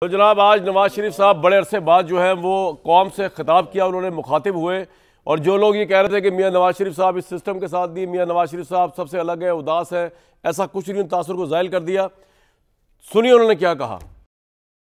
तो जनाब आज नवाज शरीफ साहब बड़े अरसे बाद जो है वो कौम से खिताब किया, उन्होंने मुखातिब हुए। और जो लोग ये कह रहे थे कि मियां नवाज शरीफ साहब इस सिस्टम के साथ नहीं, मियां नवाज शरीफ साहब सबसे अलग है, उदास है, ऐसा कुछ नहीं, तासुर को ज़ाहिर कर दिया। सुनिए उन्होंने क्या कहा।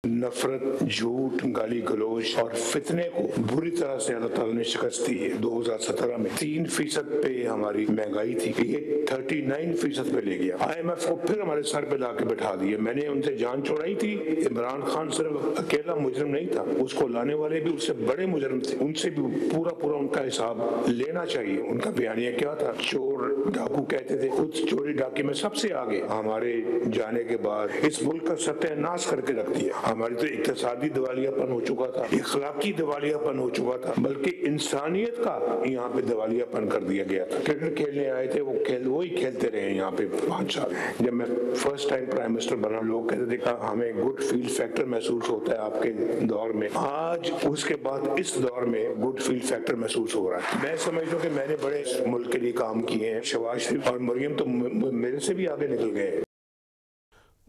नफरत, झूठ, गाली गलोच और फितने को बुरी तरह से अल्लाह ताला ने शिकस्त दी है। 2017 में 3% पे हमारी महंगाई थी, ये 39% पे ले गया। IMF को फिर हमारे सर पे लाके बैठा दिए। मैंने उनसे जान छोड़ाई थी। इमरान खान सिर्फ अकेला मुजरिम नहीं था, उसको लाने वाले भी उससे बड़े मुजरिम थे। उनसे भी पूरा उनका हिसाब लेना चाहिए। उनका बयानिया क्या था? चोर डाकू कहते थे, खुद चोरी डाके में सबसे आगे। हमारे जाने के बाद इस मुल्क का सत्यानाश करके रख दिया। हमारी तो इक्तिसादी दिवालियापन हो चुका था, इखलाकी दिवालियापन हो चुका था, बल्कि इंसानियत का यहाँ पे दिवालियापन कर दिया गया था। क्रिकेट खेलने आए थे, वही खेलते रहे यहाँ पे 5 साल। जब मैं फर्स्ट टाइम प्राइम मिनिस्टर बना, लोग कहते थे हमें गुड फील फैक्टर महसूस होता है आपके दौर में। आज उसके बाद इस दौर में गुड फील फैक्टर महसूस हो रहा है। मैं समझता हूँ कि मैंने बड़े मुल्क के लिए काम किए हैं। शहबाज शरीफ और मरियम तो मेरे से भी आगे निकल गए।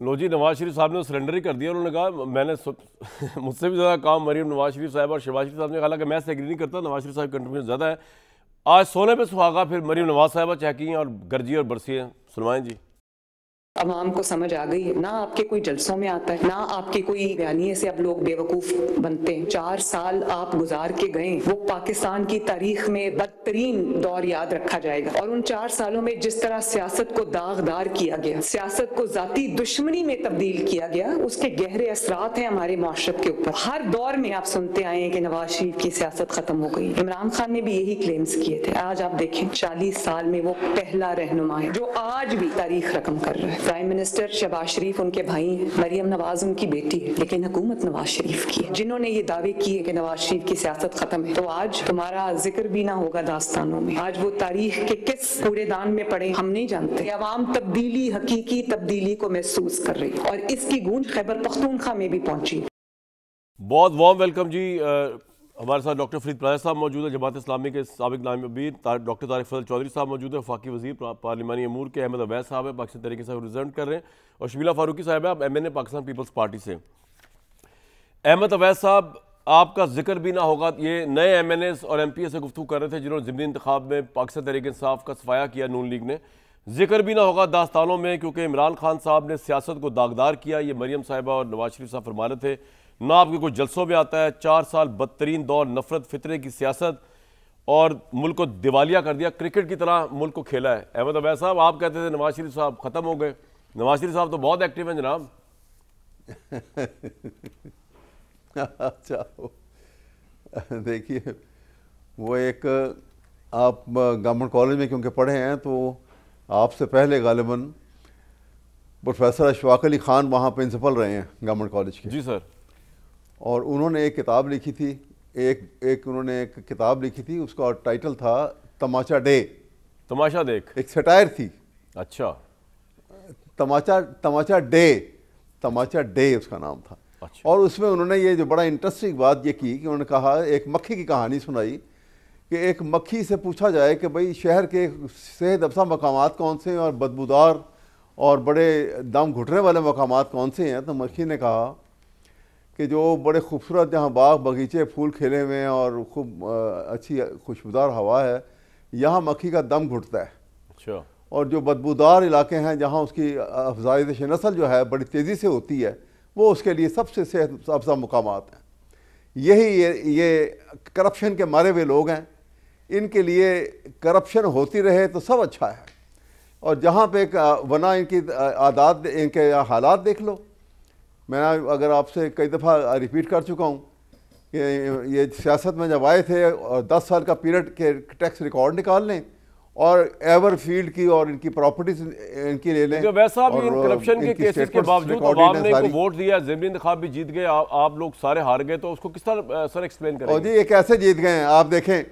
लो जी, नवाज शरीफ साहब ने सरेंडर ही कर दिया। उन्होंने कहा मैंने मुझसे भी ज़्यादा काम मरीम नवाज शरीफ साहब और शहबाज शरीफ साहब ने। हालांकि मैं एग्री नहीं करता, नवाज शरीफ साहब की कंट्रीब्यूशन ज़्यादा है। आज सोने पे सुहागा फिर मरीम नवाज साहबा चहकी हैं और गर्जी और बरसी हैं। सुनवाएं जी। अवाम को समझ आ गई है, ना आपके कोई जलसों में आता है, ना आपके कोई बयानिए से अब लोग बेवकूफ बनते हैं। 4 साल आप गुजार के गए, वो पाकिस्तान की तारीख में बदतरीन दौर याद रखा जाएगा। और उन 4 सालों में जिस तरह सियासत को दागदार किया गया, सियासत को जाती दुश्मनी में तब्दील किया गया, उसके गहरे असरात हैं हमारे मुआशरत के ऊपर। हर दौर में आप सुनते आए हैं कि नवाज शरीफ की सियासत खत्म हो गई। इमरान खान ने भी यही क्लेम्स किए थे। आज आप देखें 40 साल में वो पहला रहनुमा है जो आज भी तारीख रकम कर रहा है। प्राइम मिनिस्टर शहबाज शरीफ उनके भाई हैं, मरियम नवाज उनकी बेटी है, लेकिन हुकूमत नवाज शरीफ की है। जिन्होंने ये दावे किए कि नवाज शरीफ की सियासत खत्म है, तो आज तुम्हारा जिक्र भी ना होगा दास्तानों में। आज वो तारीख के किस कूड़ेदान में पड़े हम नहीं जानते। अवाम तब्दीली, हकीकी तब्दीली को महसूस कर रही है और इसकी गूंज खैबर पख्तूनख्वा में भी पहुंची। बहुत वार्म वेलकम जी। हमारे साथ डॉक्टर फरीद पराजा साहब मौजूद है, जमात इस्लामी के साबिक नायब अमीर। डॉक्टर तारिक फजल चौधरी साहब मौजूद है, वफाकी वजीर पार्लिमानी अमूर के। अहमद अवैस साहब है, पाकिस्तान तरीके से रिप्रेजेंट कर रहे हैं। और शमीला फारूकी साहब है, आप MNA पाकिस्तान पीपल्स पार्टी से। अहमद अवैस साहब, आपका जिक्र भी ना होगा। ये नए MNAs और MPA से गुफ्तगू कर रहे थे जिन्होंने ज़िमनी इंतखाब में पाकिस्तान तहरीक इंसाफ का सफाया किया नून लीग ने। जिक्र भी ना होगा दास्तानों में, क्योंकि इमरान खान साहब ने सियासत को दागदार किया। ये मरियम साहिबा और नवाज शरीफ साहब फरमा रहे थे, ना आपके कुछ जलसों में आता है। 4 साल बदतरीन दौर, नफरत फितरे की सियासत और मुल्क को दिवालिया कर दिया। क्रिकेट की तरह मुल्क को खेला है। अहमद अवैस साहब, आप कहते थे नवाज शरीफ साहब ख़त्म हो गए। नवाज शरीफ साहब तो बहुत एक्टिव हैं जनाब। अच्छा, देखिए वो एक, आप गवर्नमेंट कॉलेज में क्योंकि पढ़े हैं तो आपसे पहले गालिबन प्रोफेसर अशफाक अली ख़ान वहाँ प्रिंसिपल रहे हैं गवर्नमेंट कॉलेज के। जी सर। और उन्होंने एक किताब लिखी थी, उन्होंने एक किताब लिखी थी, उसका टाइटल था तमाचा डे। तमाशा देख, एक सटायर थी। अच्छा। तमाचा डे उसका नाम था। अच्छा। और उसमें उन्होंने ये जो बड़ा इंटरेस्टिंग बात ये की कि उन्होंने कहा, एक मक्खी की कहानी सुनाई कि एक मक्खी से पूछा जाए कि भाई शहर के सेहत अफजा मकामात कौन से हैं और बदबूदार और बड़े दम घुटने वाले मकामात कौन से हैं। तो मक्खी ने कहा कि जो बड़े खूबसूरत जहाँ बाग बगीचे फूल खिले हुए हैं और खूब अच्छी खुशबूदार हवा है, यहाँ मक्खी का दम घुटता है। अच्छा। और जो बदबूदार इलाके हैं जहाँ उसकी अफजाइश नस्ल जो है बड़ी तेज़ी से होती है, वो उसके लिए सबसे सेहत अफजा मकामात हैं। यही ये करप्शन के मारे हुए लोग हैं। इनके लिए करप्शन होती रहे तो सब अच्छा है। और जहाँ पे वरना इनकी आदात, इनके हालात देख लो। मैं अगर आपसे कई दफ़ा रिपीट कर चुका हूँ कि ये सियासत में जब आए थे और 10 साल का पीरियड के टैक्स रिकॉर्ड निकाल लें और एवर फील्ड की और इनकी प्रॉपर्टीज इनकी ले लें। वैसा भी करप्शन के केसेस के बावजूद अवाम ने इनको वोट दिया, ज़िमनी इंतखाब भी जीत गए, आप लोग सारे हार गए, तो उसको किस तरह सर एक्सप्लेन करेंगे? और जी ये कैसे जीत गए हैं आप देखें।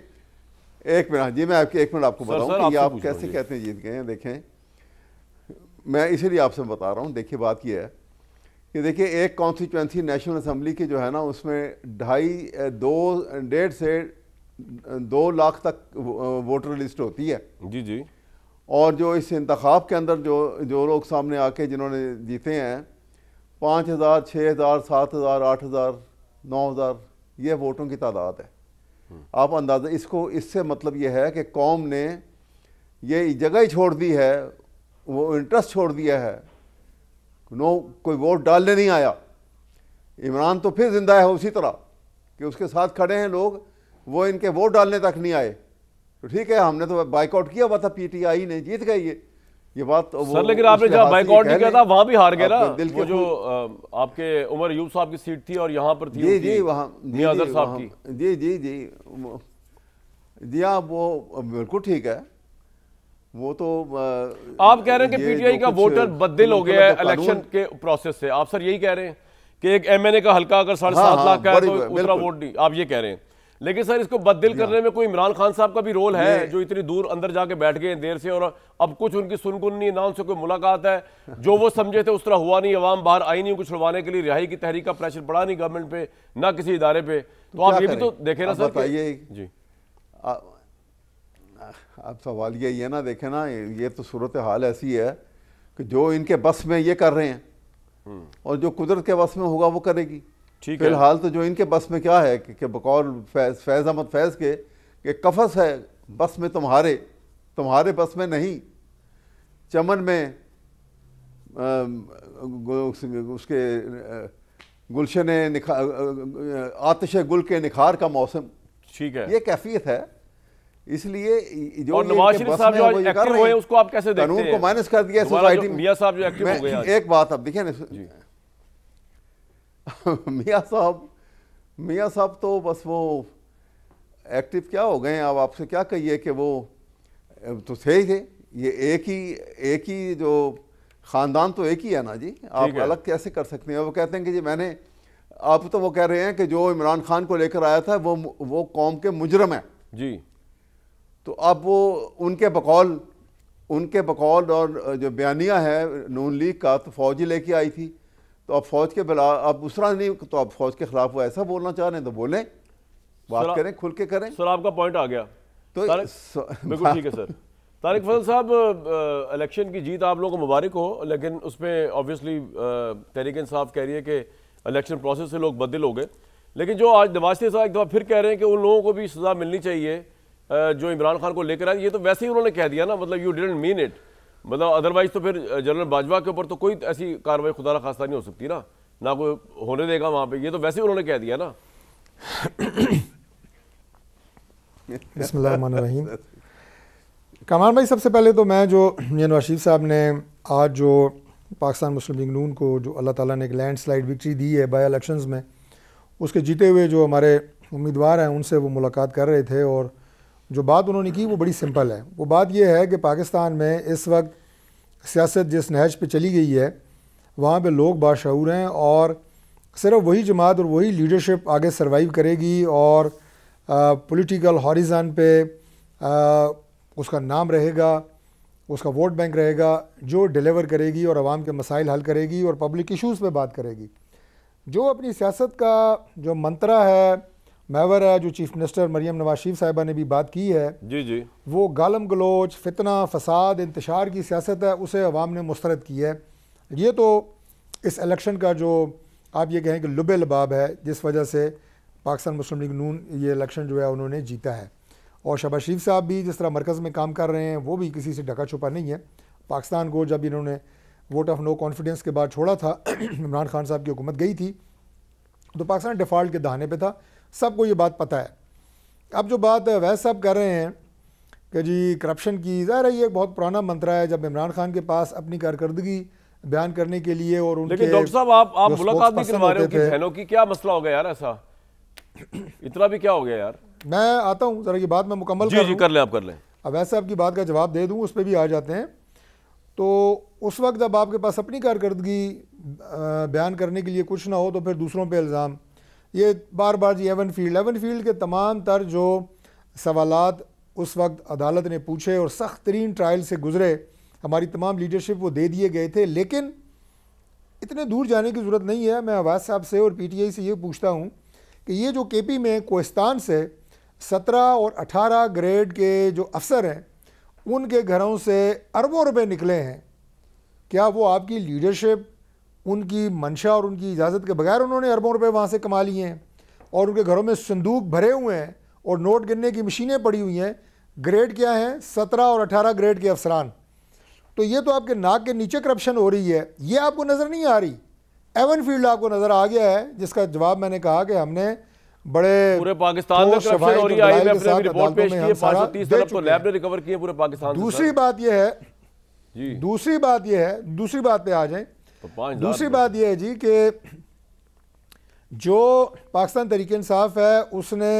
एक मिनट जी, मैं एक मिनट आपको बताऊं कि आप कैसे कहते हैं जीत गए हैं। देखें, मैं इसीलिए आपसे बता रहा हूँ। देखिए बात यह है कि देखिए एक कॉन्स्टिट्यूंसी नेशनल असम्बली की जो है ना, उसमें 1.5 से 2 लाख तक वोटर लिस्ट होती है। जी जी। और जो इस इंतखाब के अंदर जो लोग सामने आके जिन्होंने जीते हैं, 5,000, 6,000, 7,000, 8,000, 9,000 ये वोटों की तादाद है। आप अंदाज़ा इसको, इससे मतलब ये है कि कौम ने ये जगह ही छोड़ दी है, वो इंटरेस्ट छोड़ दिया है, कोई वोट डालने नहीं आया। इमरान तो फिर जिंदा है उसी तरह कि उसके साथ खड़े हैं लोग, वो इनके वोट डालने तक नहीं आए। तो ठीक है, हमने तो बाइकआउट किया हुआ था, पीटीआई ने, जीत गई ये बात तो सर। लेकिन आपने जहाँ बाइकआउट नहीं किया था वहां भी हार गया ना। वो जो आपके उमर अयूब साहब की सीट थी और यहाँ पर थी जी वहाँ मियां साहब की। जी हाँ, वो बिल्कुल ठीक है। वो तो आप कह रहे हैं कि पीटीआई का वोटर बददिल हो गया है इलेक्शन के प्रोसेस से। आप सर यही कह रहे हैं कि एक एमएनए का हल्का अगर 7.5 लाख का है तो उतना वोट नहीं, आप ये कह रहे हैं। लेकिन सर इसको बददिल करने में कोई इमरान खान साहब का भी रोल है, जो इतनी दूर अंदर जाके बैठ गए देर से, और अब कुछ उनकी सुनगुन नहीं, ना उनसे कोई मुलाकात है, जो वो समझे थे उस तरह हुआ नहीं, अवाम बाहर आई नहीं, कुछ छुड़वाने के लिए रिहाई की तहरीक का प्रेशर पड़ा नहीं गवर्नमेंट पे, ना किसी इदारे पे। तो आप ये भी तो देखें ना सर। जी अब सवाल यही है ना, देखें ना, ये तो सूरत हाल ऐसी है कि जो इनके बस में ये कर रहे हैं और जो कुदरत के बस में होगा वो करेगी। फिलहाल तो जो इनके बस में क्या है कि बकौल फैज़ अहमद फैज़ के कि कफस है बस में तुम्हारे बस में नहीं। चमन में उसके गुलशन आतिश गुल के निखार का मौसम, ठीक है, ये कैफियत है। इसलिए जो और नवाज शरीफ साहब जो एक्टिव हुए उसको आप कैसे देखते हैं? कानून को माइनस कर दिया सोसाइटी में। मियां साहब जो एक्टिव हो गए, एक बात अब देखिए ना, मियां साहब तो बस वो एक्टिव क्या हो गए हैं, अब आपसे क्या कहिए कि वो तो थे ही थे। ये एक ही जो ख़ानदान तो एक ही है ना जी, आप अलग कैसे कर सकते हैं? वो कहते हैं कि जी मैंने, आप तो वो कह रहे हैं कि जो इमरान खान को लेकर आया था वो कौम के मुजरम है जी। तो अब वो उनके बकौल और जो बयानिया है नून लीग का, तो फौज ही लेके आई थी, तो अब फौज के बिला अब दूसरा नहीं, तो अब फौज के खिलाफ वो ऐसा बोलना चाह रहे हैं तो बोलें, बात करें, खुल के करें। सर आपका पॉइंट आ गया तो बिल्कुल ठीक है सर। तारिक फजल साहब, इलेक्शन की जीत आप लोगों को मुबारक हो, लेकिन उसमें ऑब्वियसली तहरीक इंसाफ कह रही है कि इलेक्शन प्रोसेस से लोग बददिल हो गए। लेकिन जो आज नवाज शरीफ साहब एक दफ़ा फिर कह रहे हैं कि उन लोगों को भी सज़ा मिलनी चाहिए जो इमरान खान को लेकर आए, ये तो वैसे ही उन्होंने कह दिया ना, मतलब यू डिडंट मीन इट, मतलब अदरवाइज तो फिर जनरल बाजवा के ऊपर तो कोई ऐसी कार्रवाई खुदा न खास्ता नहीं हो सकती ना कोई होने देगा वहाँ पे, ये तो वैसे ही उन्होंने कह दिया ना। बिस्मिल्लाहिर्रहमानिर्रहीम। कमाल भाई, सबसे पहले तो मैं जो ये नवाज शरीफ साहब ने आज जो पाकिस्तान मुस्लिम लीग नून को जो अल्लाह ताला ने एक लैंडस्लाइड विक्ट्री दी है बाय इलेक्शंस में, उसके जीते हुए जो हमारे उम्मीदवार हैं उनसे वो मुलाकात कर रहे थे, और जो बात उन्होंने की वो बड़ी सिंपल है। वो बात ये है कि पाकिस्तान में इस वक्त सियासत जिस नहज पे चली गई है वहाँ पे लोग बाशऊर हैं, और सिर्फ वही जमात और वही लीडरशिप आगे सर्वाइव करेगी और पॉलिटिकल हॉरिज़न पे उसका नाम रहेगा, उसका वोट बैंक रहेगा, जो डिलीवर करेगी और आवाम के मसाइल हल करेगी और पब्लिक इश्यूज़ पे बात करेगी। जो अपनी सियासत का जो मंत्रा है, महवर है, जो चीफ मिनिस्टर मरियम नवाज शरीफ साहिबा ने भी बात की है जी, वो गालम गलोच, फितना, फसाद, इंतशार की सियासत है, उसे अवाम ने मुस्तरद की है। ये तो इस इलेक्शन का जो आप ये कहें कि लुबे लबाब है, जिस वजह से पाकिस्तान मुस्लिम लीग नून ये इलेक्शन जो है उन्होंने जीता है। और शहबाज शरीफ साहब भी जिस तरह मरकज़ में काम कर रहे हैं वो भी किसी से ढका छुपा नहीं है। पाकिस्तान को जब इन्होंने वोट ऑफ नो कॉन्फिडेंस के बाद छोड़ा था, इमरान खान साहब की हुकूमत गई थी, तो पाकिस्तान डिफ़ॉल्ट के दहाने पे था, सबको ये बात पता है। अब जो बात वैसे साहब कर रहे हैं कि जी करप्शन की, ज़ाहिर है ये एक बहुत पुराना मंत्रा है। जब इमरान खान के पास अपनी कारकर्दगी बयान करने के लिए और उनके, लेकिन डॉक्टर साहब आप मुलाकात भी करवा रहे हो कि बहनों की, क्या मसला हो गया यार, ऐसा इतना भी क्या हो गया यार? मैं आता हूँ ज़रा, ये बात मैं मुकम्मल कर लें, आप कर लें। अब वैसे आपकी बात का जवाब दे दूँ, उस पर भी आ जाते हैं। तो उस वक्त जब आपके पास अपनी कारकर्दगी बयान करने के लिए कुछ ना हो तो फिर दूसरों पे इल्ज़ाम, ये बार बार जी एवन फील्ड के तमाम तर जो सवालात उस वक्त अदालत ने पूछे और सख्त तरीन ट्रायल से गुजरे, हमारी तमाम लीडरशिप वो दे दिए गए थे। लेकिन इतने दूर जाने की ज़रूरत नहीं है। मैं अवाज साहब से और PTI से ये पूछता हूँ कि ये जो KP में कोहिस्तान से 17 और 18 ग्रेड के जो अफसर हैं उनके घरों से अरबों रुपए निकले हैं, क्या वो आपकी लीडरशिप उनकी मंशा और उनकी इजाज़त के बगैर उन्होंने अरबों रुपए वहाँ से कमा लिए हैं, और उनके घरों में संदूक भरे हुए हैं और नोट गिनने की मशीनें पड़ी हुई हैं। ग्रेड क्या हैं? 17 और 18 ग्रेड के अफसरान। तो ये तो आपके नाक के नीचे करप्शन हो रही है, ये आपको नज़र नहीं आ रही। एवन फील्ड आपको नज़र आ गया है, जिसका जवाब मैंने कहा कि हमने बड़े पूरे पाकिस्तान में करप्शन हो रही है। आईएमएफ ने रिपोर्ट पेश की है, 530 अरब तो लैब ने रिकवर किए पूरे पाकिस्तान से। दूसरी बात यह है जी, दूसरी बात पे आ जाएं। तो दूसरी बात यह है जी कि जो पाकिस्तान तहरीक इंसाफ है उसने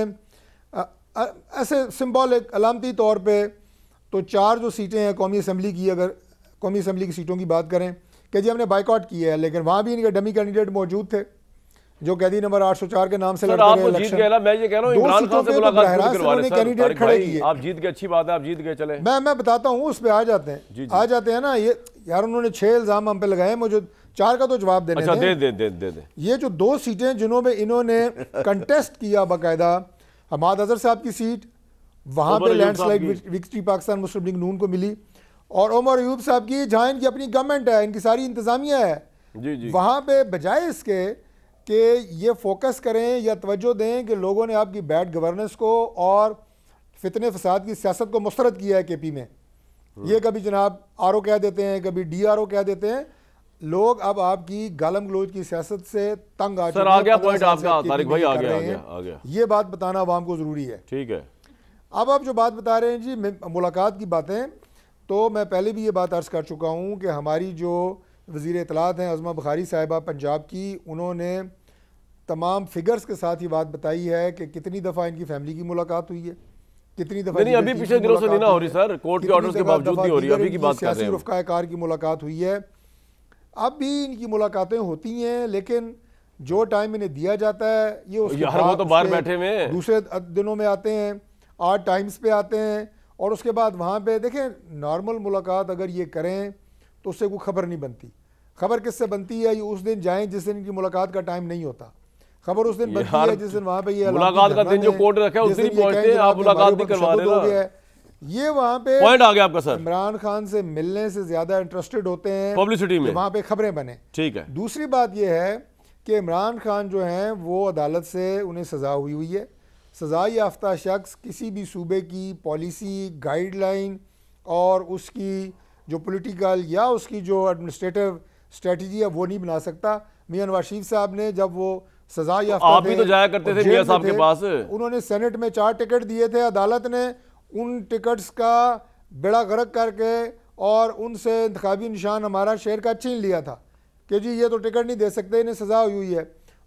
ऐसे सिंबॉलिक अलामती तौर पे तो 4 जो सीटें हैं कौमी असम्बली की, अगर कौमी असम्बली की सीटों की बात करें कि जी हमने बाइकआउट किया है, लेकिन वहाँ भी इनके डमी कैंडिडेट मौजूद थे जो कैदी नंबर 804 के नाम से लड़ते रहे इलेक्शन। मैं ये कह रहा हूँ इमरान खान से मुलाकात करवा रहे हैं कैंडिडेट खड़े किए। आप जीत गए, अच्छी बात है, आप जीत गए, चले मैं बताता हूँ, उस पर आ जाते हैं ना। ये यार उन्होंने 6 इल्जाम हम पे लगाए, मुझे 4 का तो जवाब देने अच्छा, दे। ये जो 2 सीटें जिन्होंने इन्होंने कंटेस्ट किया बाकायदा, हमाद अजहर साहब की सीट वहाँ पे लैंडस्लाइड विक्ट्री पाकिस्तान मुस्लिम लीग नून को मिली, और उमर अयूब साहब की जहाँ इनकी अपनी गवर्नमेंट है, इनकी सारी इंतजामिया है जी। वहाँ पे बजाय इसके कि ये फोकस करें या तवज्जो दें कि लोगों ने आपकी बैड गवर्नेंस को और फितने फसाद की सियासत को मुस्तरद किया है केपी में। ये कभी जनाब आरओ कह देते हैं, कभी DRO कह देते हैं। लोग अब आपकी गालम गलोच की सियासत से तंग आ चुके हैं। सर आ गया पॉइंट आपका, तारिक भाई आ गया। ये बात बताना अवाम को ज़रूरी है। ठीक है। अब आप जो बात बता रहे हैं जी मुलाकात की बातें, तो मैं पहले भी ये बात अर्ज़ कर चुका हूँ कि हमारी जो वज़ीर इत्तलात हैं अज़मा बुखारी साहिबा पंजाब की, उन्होंने तमाम फिगर्स के साथ ये बात बताई है कि कितनी दफ़ा इनकी फैमिली की मुलाकात हुई है, कितनी दफ़ा नहीं, अभी पिछले दिनों से नहीं ना हो रही सर, कोर्ट के ऑर्डर्स के बावजूद नहीं हो रही, अभी की बात कर रहे हैं। रफ़्क़ाकार की मुलाकात हुई है, अब भी इनकी मुलाकातें होती हैं, लेकिन जो टाइम इन्हें दिया जाता है ये वो तो बाहर बैठे हुए दूसरे दिनों में आते हैं, 8 टाइम्स पे आते हैं, और उसके बाद वहाँ पे देखें नॉर्मल मुलाकात अगर ये करें तो उससे कोई खबर नहीं बनती। खबर किससे बनती है? ये उस दिन जाएं जिस दिन इनकी मुलाकात का टाइम नहीं होता। खबर उस दिन बनती है जिस दिन वहाँ पे ये मुलाकात का दिन जो कोर्ट रखा है उस दिन पहुंचते हैं, आप मुलाकात नहीं करवा रहे हैं। ये वहाँ पे पॉइंट आ गया आपका सर, इमरान खान से मिलने से ज्यादा इंटरेस्टेड होते हैं पब्लिसिटी में, वहाँ पे खबरें बने। ठीक है। दूसरी बात ये है कि इमरान खान जो हैं वो अदालत से उन्हें सजा हुई है। सजा याफ्ता शख्स किसी भी सूबे की पॉलिसी, गाइडलाइन और उसकी जो पॉलिटिकल या उसकी जो एडमिनिस्ट्रेटिव स्ट्रेटजी है वो नहीं बना सकता। मियां नवाज शरीफ साहब ने जब वो सजा याफ्ता आप भी तो जाया करते थे मियां साहब के पास, उन्होंने सेनेट में 4 टिकट दिए थे, अदालत ने उन टिकट्स का बेड़ा गर्क करके और उनसे इंतखाबी निशान हमारा शेयर का छीन लिया था कि जी ये तो टिकट नहीं दे सकते, इन्हें सजा हुई है।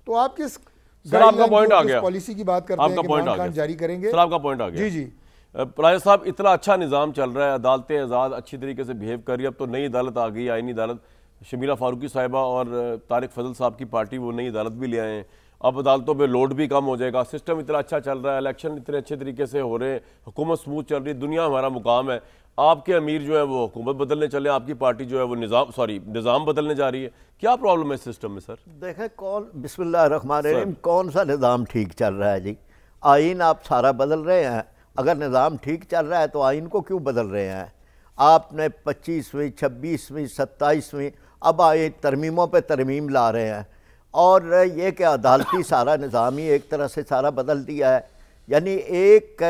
तो आप किस आपका पॉइंट आ गया, पॉलिसी की बात करते हैं कि इमरान खान जारी करेंगे? सर आपका पॉइंट आ गया। जी प्राइज साहब, इतना अच्छा निज़ाम चल रहा है, अदालतें आज़ाद अच्छी तरीके से बिहेव कर रही है। अब तो नई अदालत आ गई, आईनी अदालत, शमीला फारूकी साहिबा और तारिक फजल साहब की पार्टी वो नई अदालत भी ले आए हैं। अब अदालतों पे लोड भी कम हो जाएगा, सिस्टम इतना अच्छा चल रहा है, इलेक्शन इतने अच्छे तरीके से हो रहे हैं, हुकूमत स्मूथ चल रही है, दुनिया हमारा मुकाम है। आपके अमीर जो है वो हुकूमत बदलने चले, आपकी पार्टी जो है वो निज़ाम बदलने जा रही है। क्या प्रॉब्लम है इस सिस्टम में सर? देखें बिस्मिल्लाहिर्रहमानिर्रहीम, कौन सा निज़ाम ठीक चल रहा है जी? आइन आप सारा बदल रहे हैं। अगर निज़ाम ठीक चल रहा है तो आइन को क्यों बदल रहे हैं? आपने 25वीं 26वीं 27वीं अब आए तरमीमों पे तरमीम ला रहे हैं, और ये कि अदालती सारा निज़ाम ही एक तरह से सारा बदल दिया है। यानी एक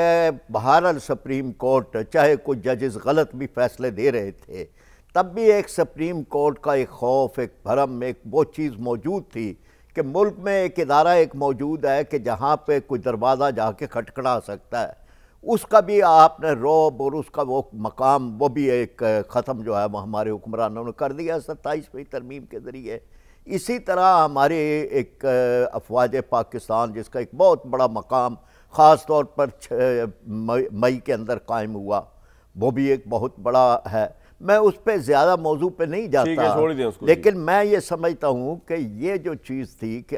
बहरहाल सुप्रीम कोर्ट, चाहे कुछ जजेस गलत भी फैसले दे रहे थे, तब भी एक सुप्रीम कोर्ट का एक खौफ, एक भरम, एक वो चीज़ मौजूद थी कि मुल्क में एक इदारा एक मौजूद है कि जहाँ पे कोई दरवाज़ा जाके खटखड़ा सकता है। उसका भी आपने रौब और उसका वो मकाम वो भी एक ख़त्म जो है वो हमारे हुक्मरानों ने कर दिया 27वीं तरमीम के ज़रिए। इसी तरह हमारे एक अफवाज पाकिस्तान, जिसका एक बहुत बड़ा मकाम ख़ास तौर पर 6 मई के अंदर कायम हुआ, वो भी एक बहुत बड़ा है। मैं उस पर ज़्यादा मौजू पे नहीं जाता, लेकिन मैं ये समझता हूँ कि ये जो चीज़ थी कि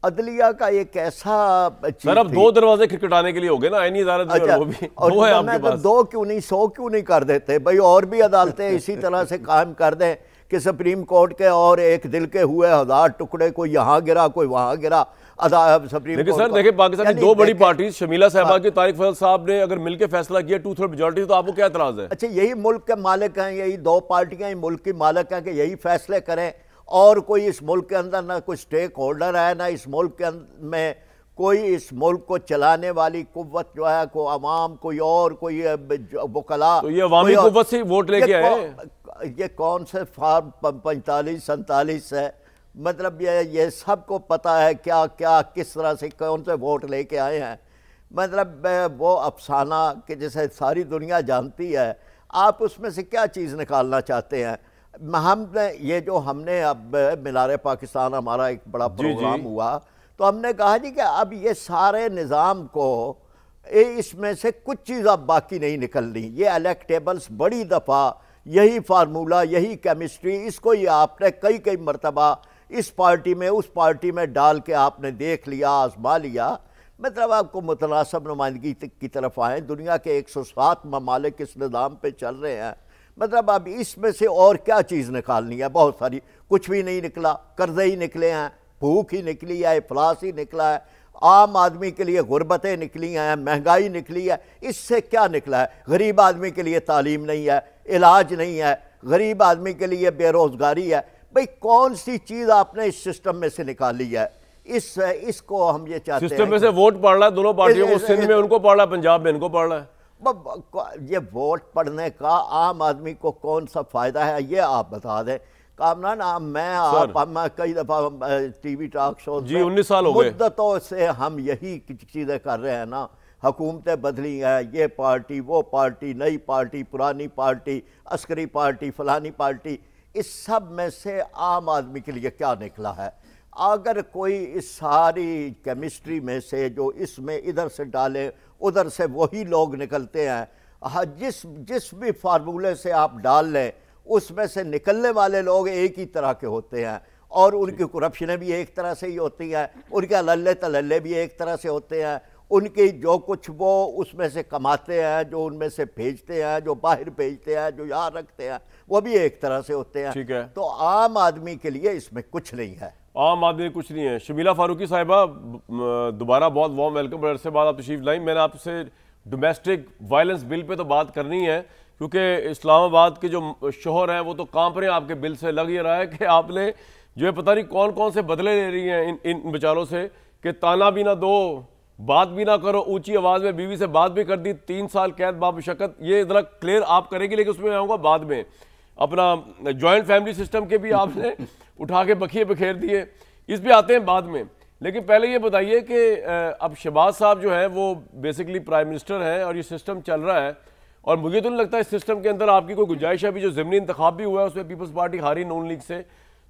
अदलिया का एक ऐसा सर, अब 2 दरवाजे खटखटाने के लिए हो गए ना, आईनी अदालत अच्छा, वो भी और वो है आपके पास। 2 क्यों नहीं 100 क्यों नहीं कर देते भाई? और भी अदालतें इसी तरह से कायम कर दें कि सुप्रीम कोर्ट के और एक दिल के हुए 1000 टुकड़े, कोई यहाँ गिरा कोई वहाँ गिरा। सुप्रीम लेकिन सर देखिए, पाकिस्तान की 2 बड़ी पार्टी शमीला साहिबा की, तारिक फजल साहब ने अगर मिलकर फैसला किया 2/3 मेजॉरिटी, तो आपको क्या एतराज है? अच्छा, यही मुल्क के मालिक हैं, यही 2 पार्टियां ही मुल्क की मालिक हैं कि यही फैसले करें, और कोई इस मुल्क के अंदर ना कोई स्टेक होल्डर है, ना इस मुल्क के में कोई इस मुल्क को चलाने वाली कुव्वत जो है, को अवाम, कोई और कोई वकला, तो ये अवामी कुव्वत से वोट लेके आए। ये कौन से फार्म 45-47 है, मतलब ये सबको पता है क्या क्या किस तरह से कौन से वोट लेके आए हैं। मतलब वो अफसाना कि जैसे सारी दुनिया जानती है, आप उसमें से क्या चीज़ निकालना चाहते हैं। हमने ये जो हमने अब मीनार पाकिस्तान हमारा एक बड़ा प्रोग्राम हुआ, तो हमने कहा जी कि अब ये सारे निज़ाम को इसमें से कुछ चीज़ अब बाकी नहीं निकलनी। ये इलेक्टेबल्स बड़ी दफ़ा यही फार्मूला, यही केमिस्ट्री, इसको ही आपने कई कई मरतबा इस पार्टी में उस पार्टी में डाल के आपने देख लिया, आजमा लिया। मतलब आपको मुतनासिब नुमाइंदगी की तरफ आए। दुनिया के 107 ममालिक इस निज़ाम पे चल रहे हैं। मतलब अब इसमें से और क्या चीज़ निकालनी है, बहुत सारी, कुछ भी नहीं निकला। कर्जे ही निकले हैं, भूख ही निकली है, इफलास ही निकला है, आम आदमी के लिए गुर्बतें निकली हैं, महंगाई निकली है। इससे क्या निकला है? गरीब आदमी के लिए तालीम नहीं है, इलाज नहीं है, गरीब आदमी के लिए बेरोज़गारी है। भाई कौन सी चीज़ आपने इस सिस्टम में से निकाली है? इसको हम ये चाहते हैं। सिस्टम में से वोट पड़ रहा है दोनों पार्टियों को, सिंध में उनको पड़ रहा है, पंजाब में इनको पड़ रहा है। ये वोट पड़ने का आम आदमी को कौन सा फ़ायदा है, ये आप बता दें। कामरान, मैं कई दफ़ा टीवी टॉक शो जी 19 साल हो गए, मुद्दतों से हम यही चीज़ें कर रहे हैं ना। हुकूमतें बदली हैं, ये पार्टी वो पार्टी, नई पार्टी पुरानी पार्टी, अस्करी पार्टी फलानी पार्टी, इस सब में से आम आदमी के लिए क्या निकला है? अगर कोई इस सारी केमिस्ट्री में से जो इसमें इधर से डाले उधर से वही लोग निकलते हैं। जिस भी फार्मूले से आप डाल लें उसमें से निकलने वाले लोग एक ही तरह के होते हैं, और उनकी करप्शनें भी एक तरह से ही होती हैं, उनके लल्ले तलल्ले भी एक तरह से होते हैं, उनकी जो कुछ वो उसमें से कमाते हैं, जो उनमें से भेजते हैं, जो बाहर भेजते हैं, जो यहाँ रखते हैं, वो भी एक तरह से होते हैं। ठीक है। तो आम आदमी के लिए इसमें कुछ नहीं है, आम आदमी कुछ नहीं है। शमीला फारूकी साहिबा, दोबारा बहुत वार्म वेलकम। बड़े अरसे बाद आप तशरीफ लाई। मैंने आपसे डोमेस्टिक वायलेंस बिल पे तो बात करनी है, क्योंकि इस्लामाबाद के जो शोहर हैं वो तो कांप रहे हैं आपके बिल से। लग ये रहा है कि आपने जो है पता नहीं कौन कौन से बदले ले रही हैं इन बेचारों से, कि ताना भी ना दो, बात भी ना करो, ऊंची आवाज़ में बीवी से बात भी कर दी, 3 साल कैद बामुशक्कत। ये ज़रा क्लियर आप करेंगे, लेकिन उसमें आऊँगा बाद में। अपना जॉइंट फैमिली सिस्टम के भी आपने उठा के बखिए बखेर दिए, इस पे आते हैं बाद में। लेकिन पहले ये बताइए कि अब शहबाज साहब जो हैं वो बेसिकली प्राइम मिनिस्टर हैं और ये सिस्टम चल रहा है, और मुझे तो नहीं लगता इस सिस्टम के अंदर आपकी कोई गुंजाइश है। अभी जो ज़मीनी इंतखाब भी हुआ है उसमें पीपल्स पार्टी हारी नून लीग से,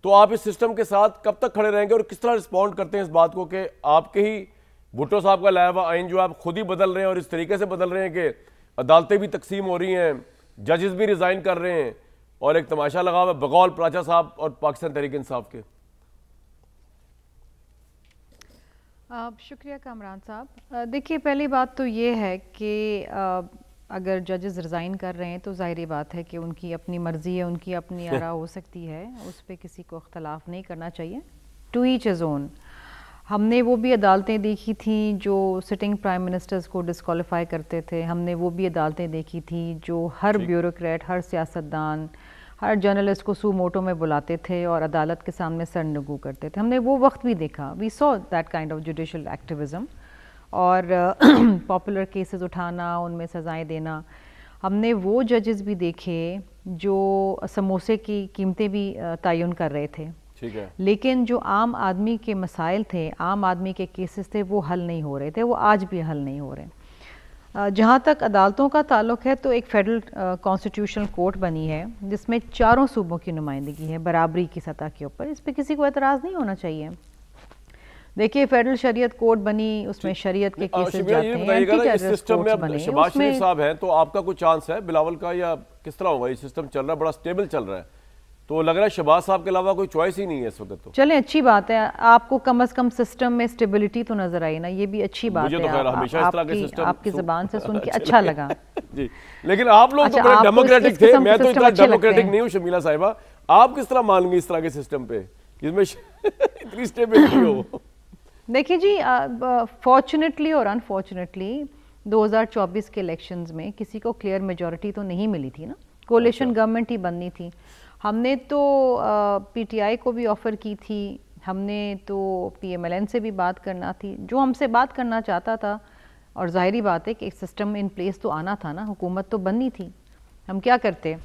तो आप इस सिस्टम के साथ कब तक खड़े रहेंगे और किस तरह रिस्पॉन्ड करते हैं इस बात को कि आपके ही भुट्टो साहब का लाया हुआ आइन जो आप खुद ही बदल रहे हैं, और इस तरीके से बदल रहे हैं कि अदालतें भी तकसीम हो रही हैं, जजेस भी रिज़ाइन कर रहे हैं, और एक तमाशा लगा हुआ बगौल प्राचा साहब और पाकिस्तान तहरीक इंसाफ के। शुक्रिया कामरान साहब। देखिए, पहली बात तो ये है कि अगर जजेस रिज़ाइन कर रहे हैं तो ज़ाहिर बात है कि उनकी अपनी मर्ज़ी है, उनकी अपनी आरा हो सकती है, उस पर किसी को इख्तलाफ नहीं करना चाहिए। To each his own. हमने वो भी अदालतें देखी थी जो सिटिंग प्राइम मिनिस्टर्स को डिस्क्वालीफाई करते थे, हमने वो भी अदालतें देखी थी जो हर ब्यूरोक्रेट, हर सियासतदान, हर जर्नलिस्ट को सू मोटो में बुलाते थे और अदालत के सामने सरनगू करते थे। हमने वो वक्त भी देखा, we saw that kind of judicial activism, और पॉपुलर केसेस उठाना, उनमें सज़ाएं देना। हमने वो जजेस भी देखे जो समोसे की कीमतें भी तयन कर रहे थे, ठीक है, लेकिन जो आम आदमी के मसाइल थे, आम आदमी के केसेस थे, वो हल नहीं हो रहे थे, वो आज भी हल नहीं हो रहे। जहाँ तक अदालतों का ताल्लुक है तो एक फेडरल कॉन्स्टिट्यूशनल कोर्ट बनी है जिसमें चारों सूबों की नुमाइंदगी है बराबरी की सतह के ऊपर, इस पर किसी को एतराज़ नहीं होना चाहिए। देखिए, फेडरल शरीयत कोर्ट बनी, उसमें शरीयत के केसेस जाते हैं, एंटी टेररिस्ट कोर्ट्स बने, शहबाज शरीफ साहब हैं, तो आपका कोई चांस है बिलावल का, या किस तरह होगा? ये सिस्टम चल रहा है, बड़ा स्टेबल चल रहा है, तो लग रहा है शहबाज साहब के अलावा कोई चॉइस ही नहीं है इस वक्त। तो चलें, अच्छी बात है, आपको कम से कम सिस्टम में स्टेबिलिटी तो नजर आई ना, ये भी अच्छी बात है। आपकी ज़बान से सुन के अच्छा लगा जी। लेकिन आप लोग तो बड़े डेमोक्रेटिक थे, मैं तो इतना डेमोक्रेटिक नहीं हूँ शमीला साहिबा। आप किस तरह मान लेंगे इस तरह के सिस्टम पे जिसमें इतनी स्टेबिलिटी हो? देखिए जी, फॉर्चुनेटली और अनफॉर्चुनेटली 2024 के इलेक्शंस में किसी को क्लियर मेजॉरिटी तो नहीं मिली थी ना, कोलिशन गवर्नमेंट ही बननी थी, हमने तो पीटीआई को भी ऑफ़र की थी, हमने तो पीएमएलएन से भी बात करना थी, जो हमसे बात करना चाहता था। और ज़ाहिरी बात है कि एक सिस्टम इन प्लेस तो आना था ना, हुकूमत तो बननी थी। हम क्या करते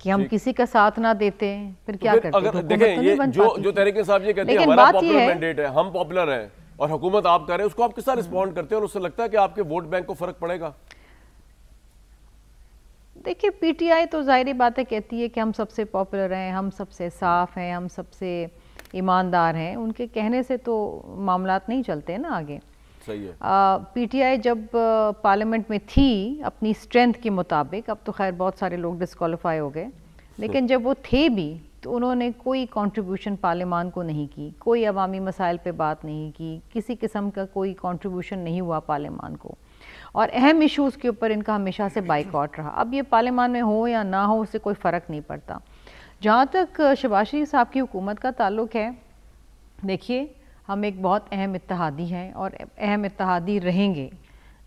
कि हम किसी का साथ ना देते, फिर क्या करते? अगर देखें ये जो तहरीक इंसाफ ये कहती है हमारा पॉपुलर मैंडेट है, हम पॉपुलर हैं और हुकूमत आप कर रहे हैं, उसको आप किस तरह रिस्पॉन्ड करते हैं और उससे लगता है कि आपके वोट बैंक को फर्क पड़ेगा? देखिए पीटीआई तो ज़ाहिरी बात है कहती है कि हम सबसे पॉपुलर हैं, हम सबसे साफ हैं, हम सबसे ईमानदार हैं। उनके कहने से तो मामलात नहीं चलते ना आगे। सही है। पीटीआई जब पार्लियामेंट में थी अपनी स्ट्रेंथ के मुताबिक, अब तो खैर बहुत सारे लोग डिस्क्वालीफाई हो गए, लेकिन जब वो थे भी तो उन्होंने कोई कंट्रीब्यूशन पार्लियामान को नहीं की, कोई अवामी मसाइल पे बात नहीं की, किसी किस्म का कोई कंट्रीब्यूशन नहीं हुआ पार्लियामान को। और अहम इश्यूज़ के ऊपर इनका हमेशा से बाइकआउट रहा। अब ये पार्लियामान में हो या ना हो उससे कोई फ़र्क नहीं पड़ता। जहाँ तक शहबाज शरीफ साहब की हुकूमत का ताल्लुक़ है, देखिए हम एक बहुत अहम इत्तेहादी हैं और अहम इत्तेहादी रहेंगे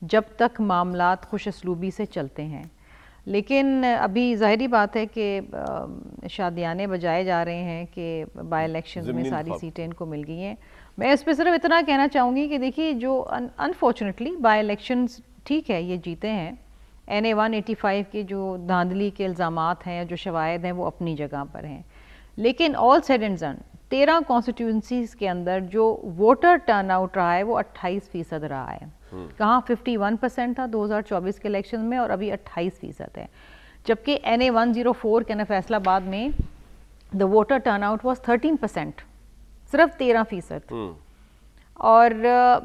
जब तक मामलात खुश असलूबी से चलते हैं। लेकिन अभी ज़ाहिरी बात है कि शादियाने बजाए जा रहे हैं कि बाई इलेक्शंस में सारी सीटें इनको मिल गई हैं। मैं इस पर सिर्फ इतना कहना चाहूँगी कि देखिए जो अनफॉर्चुनेटली बाई इलेक्शंस ठीक है ये जीते हैं, NA 185 के जो धांधली के इल्ज़ामात हैं, जो शवायद हैं, वो अपनी जगह पर हैं, लेकिन all said and done 13 constituencies के अंदर जो वोटर टर्नआउट रहा है वो 28% रहा है। कहाँ 51% था 2024 के इलेक्शन में और अभी 28% है। जबकि NA 104 के फैसलाबाद में द वोटर टर्नआउट वाज 13%, सिर्फ 13%। और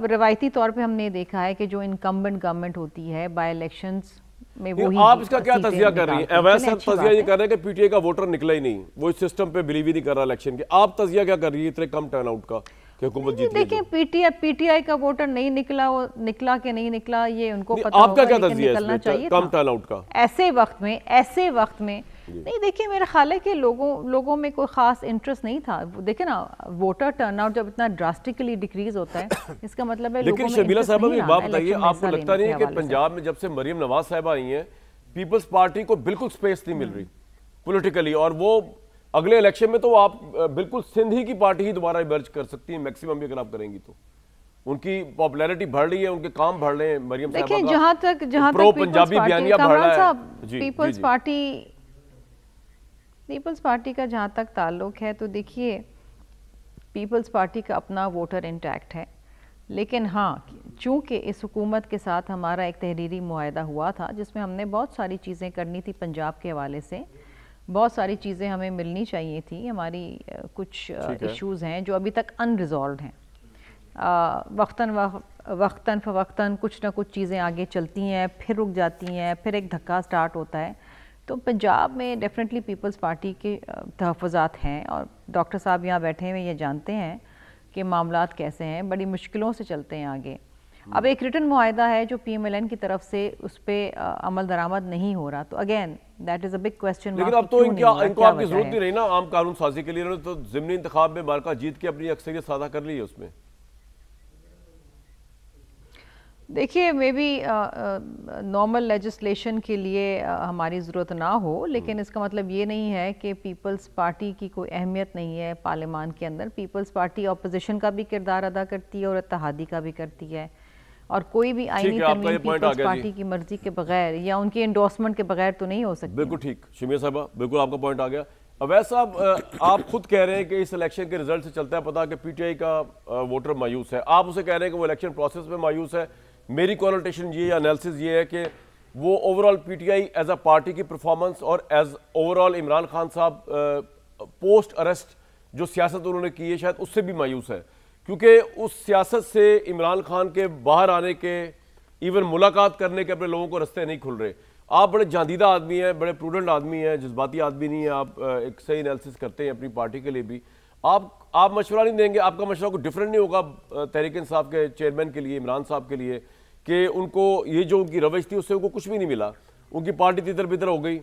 रवायती तौर पे हमने देखा है कि जो इनकम्बेंट गवर्नमेंट होती है बाई इलेक्शंस में वही। आप इसका क्या तजिया कर रही हैं? वैसे तजिया ये कर रहे हैं कि पीटीआई का वोटर निकला ही नहीं, वो इस सिस्टम पे बिलीव ही नहीं कर रहा इलेक्शन के। आप तजिया क्या कर रही है इतने कम टर्नआउट का कि हुकूमत जीत गई? देखिए पीटीआई का वोटर नहीं निकला, वो निकला कि नहीं निकला ये उनको पता होगा। आपका क्या तजिया है इसमें कम टर्नआउट का? ऐसे वक्त में नहीं, देखिए मेरा ख्याल है कि लोगों में कोई खास इंटरेस्ट नहीं था। देखिए ना, वोटर टर्नआउट जब इतना ड्रास्टिकली डिक्रीज होता है इसका मतलब है लेकिन शबीला साहब एक बात बताइए, आपको लगता नहीं है कि पंजाब में जब से मरियम नवाज साहबा आई हैं पीपल्स पार्टी को बिल्कुल स्पेस नहीं मिल रही पॉलिटिकली, और वो अगले इलेक्शन में तो आप बिल्कुल सिंध ही की पार्टी ही दोबारा इमर्ज कर सकती है मैक्सिमम भी अगर आप करेंगी तो। उनकी पॉपुलैरिटी बढ़ रही है, उनके काम बढ़ रहे हैं। मरियम साहबा देखिए जहां तक प्रो पंजाबी बयानिया बढ़ रहा है। पीपल्स पार्टी का जहाँ तक ताल्लुक है तो देखिए पीपल्स पार्टी का अपना वोटर इंटैक्ट है, लेकिन हाँ चूँकि इस हुकूमत के साथ हमारा एक तहरीरी मुआहदा हुआ था जिसमें हमने बहुत सारी चीज़ें करनी थी पंजाब के हवाले से, बहुत सारी चीज़ें हमें मिलनी चाहिए थी। हमारी कुछ इश्यूज़ हैं जो अभी तक अनरिजॉल्व हैं। वक्तन फ़वक्तन कुछ ना कुछ चीज़ें आगे चलती हैं, फिर रुक जाती हैं, फिर एक धक्का स्टार्ट होता है। तो पंजाब में डेफिनेटली पीपल्स पार्टी के तहफ़्फ़ुज़ात हैं और डॉक्टर साहब यहाँ बैठे हुए ये जानते हैं कि मामलात कैसे हैं, बड़ी मुश्किलों से चलते हैं आगे। अब एक रिटन मुआहदा है जो पीएमएलएन की तरफ से उस पर अमल दरामद नहीं हो रहा, तो again that is a big question. लेकिन अब तो इनको आपकी जरूरत नहीं रही ना आम कानून साजी के लिए, इन्होंने तो ज़िमनी इंतखाब में बारका जीत के अपनी अक्सरियत सादा कर ली है उसमें। देखिए मे बी नॉर्मल लेजिस्लेशन के लिए हमारी ज़रूरत ना हो, लेकिन इसका मतलब ये नहीं है कि पीपल्स पार्टी की कोई अहमियत नहीं है पार्लियामान के अंदर। पीपल्स पार्टी अपोजिशन का भी किरदार अदा करती है और इत्तेहादी का भी करती है, और कोई भी आईनी तरमीम पीपल्स पार्टी की मर्जी के बगैर या उनकी एंडोर्समेंट के बगैर तो नहीं हो सकती। बिल्कुल ठीक शमीर साहबा, बिल्कुल आपका पॉइंट आ गया। अवैस साहब, आप खुद कह रहे हैं कि इस इलेक्शन के रिजल्ट से चलता है पता कि पीटीआई का वोटर मायूस है, आप उसे कह रहे हैं कि वो इलेक्शन प्रोसेस में मायूस है। मेरी कॉनोटेशन ये या एनालिसिस ये है कि वो overall PTI as a party की परफॉर्मेंस और as overall Imran Khan sahab post arrest जो सियासत उन्होंने की है शायद उससे भी मायूस है, क्योंकि उस सियासत से इमरान खान के बाहर आने के, इवन मुलाकात करने के अपने लोगों को रास्ते नहीं खुल रहे। आप बड़े जांदीदा आदमी हैं, बड़े प्रूडेंट आदमी हैं, जज्बाती आदमी नहीं है, आप एक सही एनालिसिस करते हैं अपनी पार्टी के लिए भी। आप मशवरा नहीं देंगे? आपका मशवरा कोई डिफरेंट नहीं होगा तहरीक इंसाफ के चेयरमैन के लिए, इमरान साहब के लिए, कि उनको ये जो उनकी रवैश थी उससे उनको कुछ भी नहीं मिला, उनकी पार्टी तितर बितर हो गई,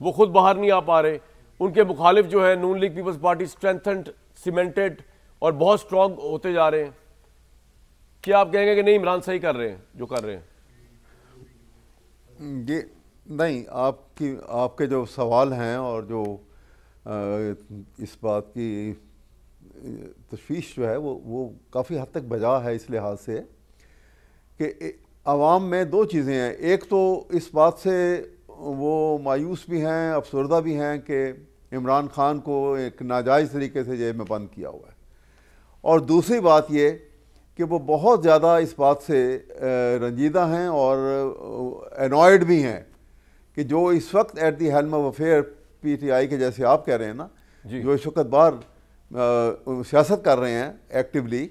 वो खुद बाहर नहीं आ पा रहे, उनके मुखालिफ जो है Noon League Peoples Party strengthened, cemented और बहुत स्ट्रॉन्ग होते जा रहे हैं। क्या आप कहेंगे कि नहीं इमरान सही कर रहे हैं जो कर रहे हैं? ये नहीं, आपके जो सवाल हैं और जो इस बात की तशवीश जो है वो काफ़ी हद तक बजा है इस लिहाज से कि आवाम में दो चीज़ें हैं। एक तो इस बात से वो मायूस भी हैं, अफसरदा भी हैं कि इमरान खान को एक नाजायज़ तरीके से जेल में बंद किया हुआ है, और दूसरी बात ये कि वो बहुत ज़्यादा इस बात से रंजीदा हैं और एनॉयड भी हैं कि जो इस वक्त at the helm of affair PTI के, जैसे आप कह रहे हैं ना, जो इस वक्त बाहर सियासत कर रहे हैं एक्टिवली,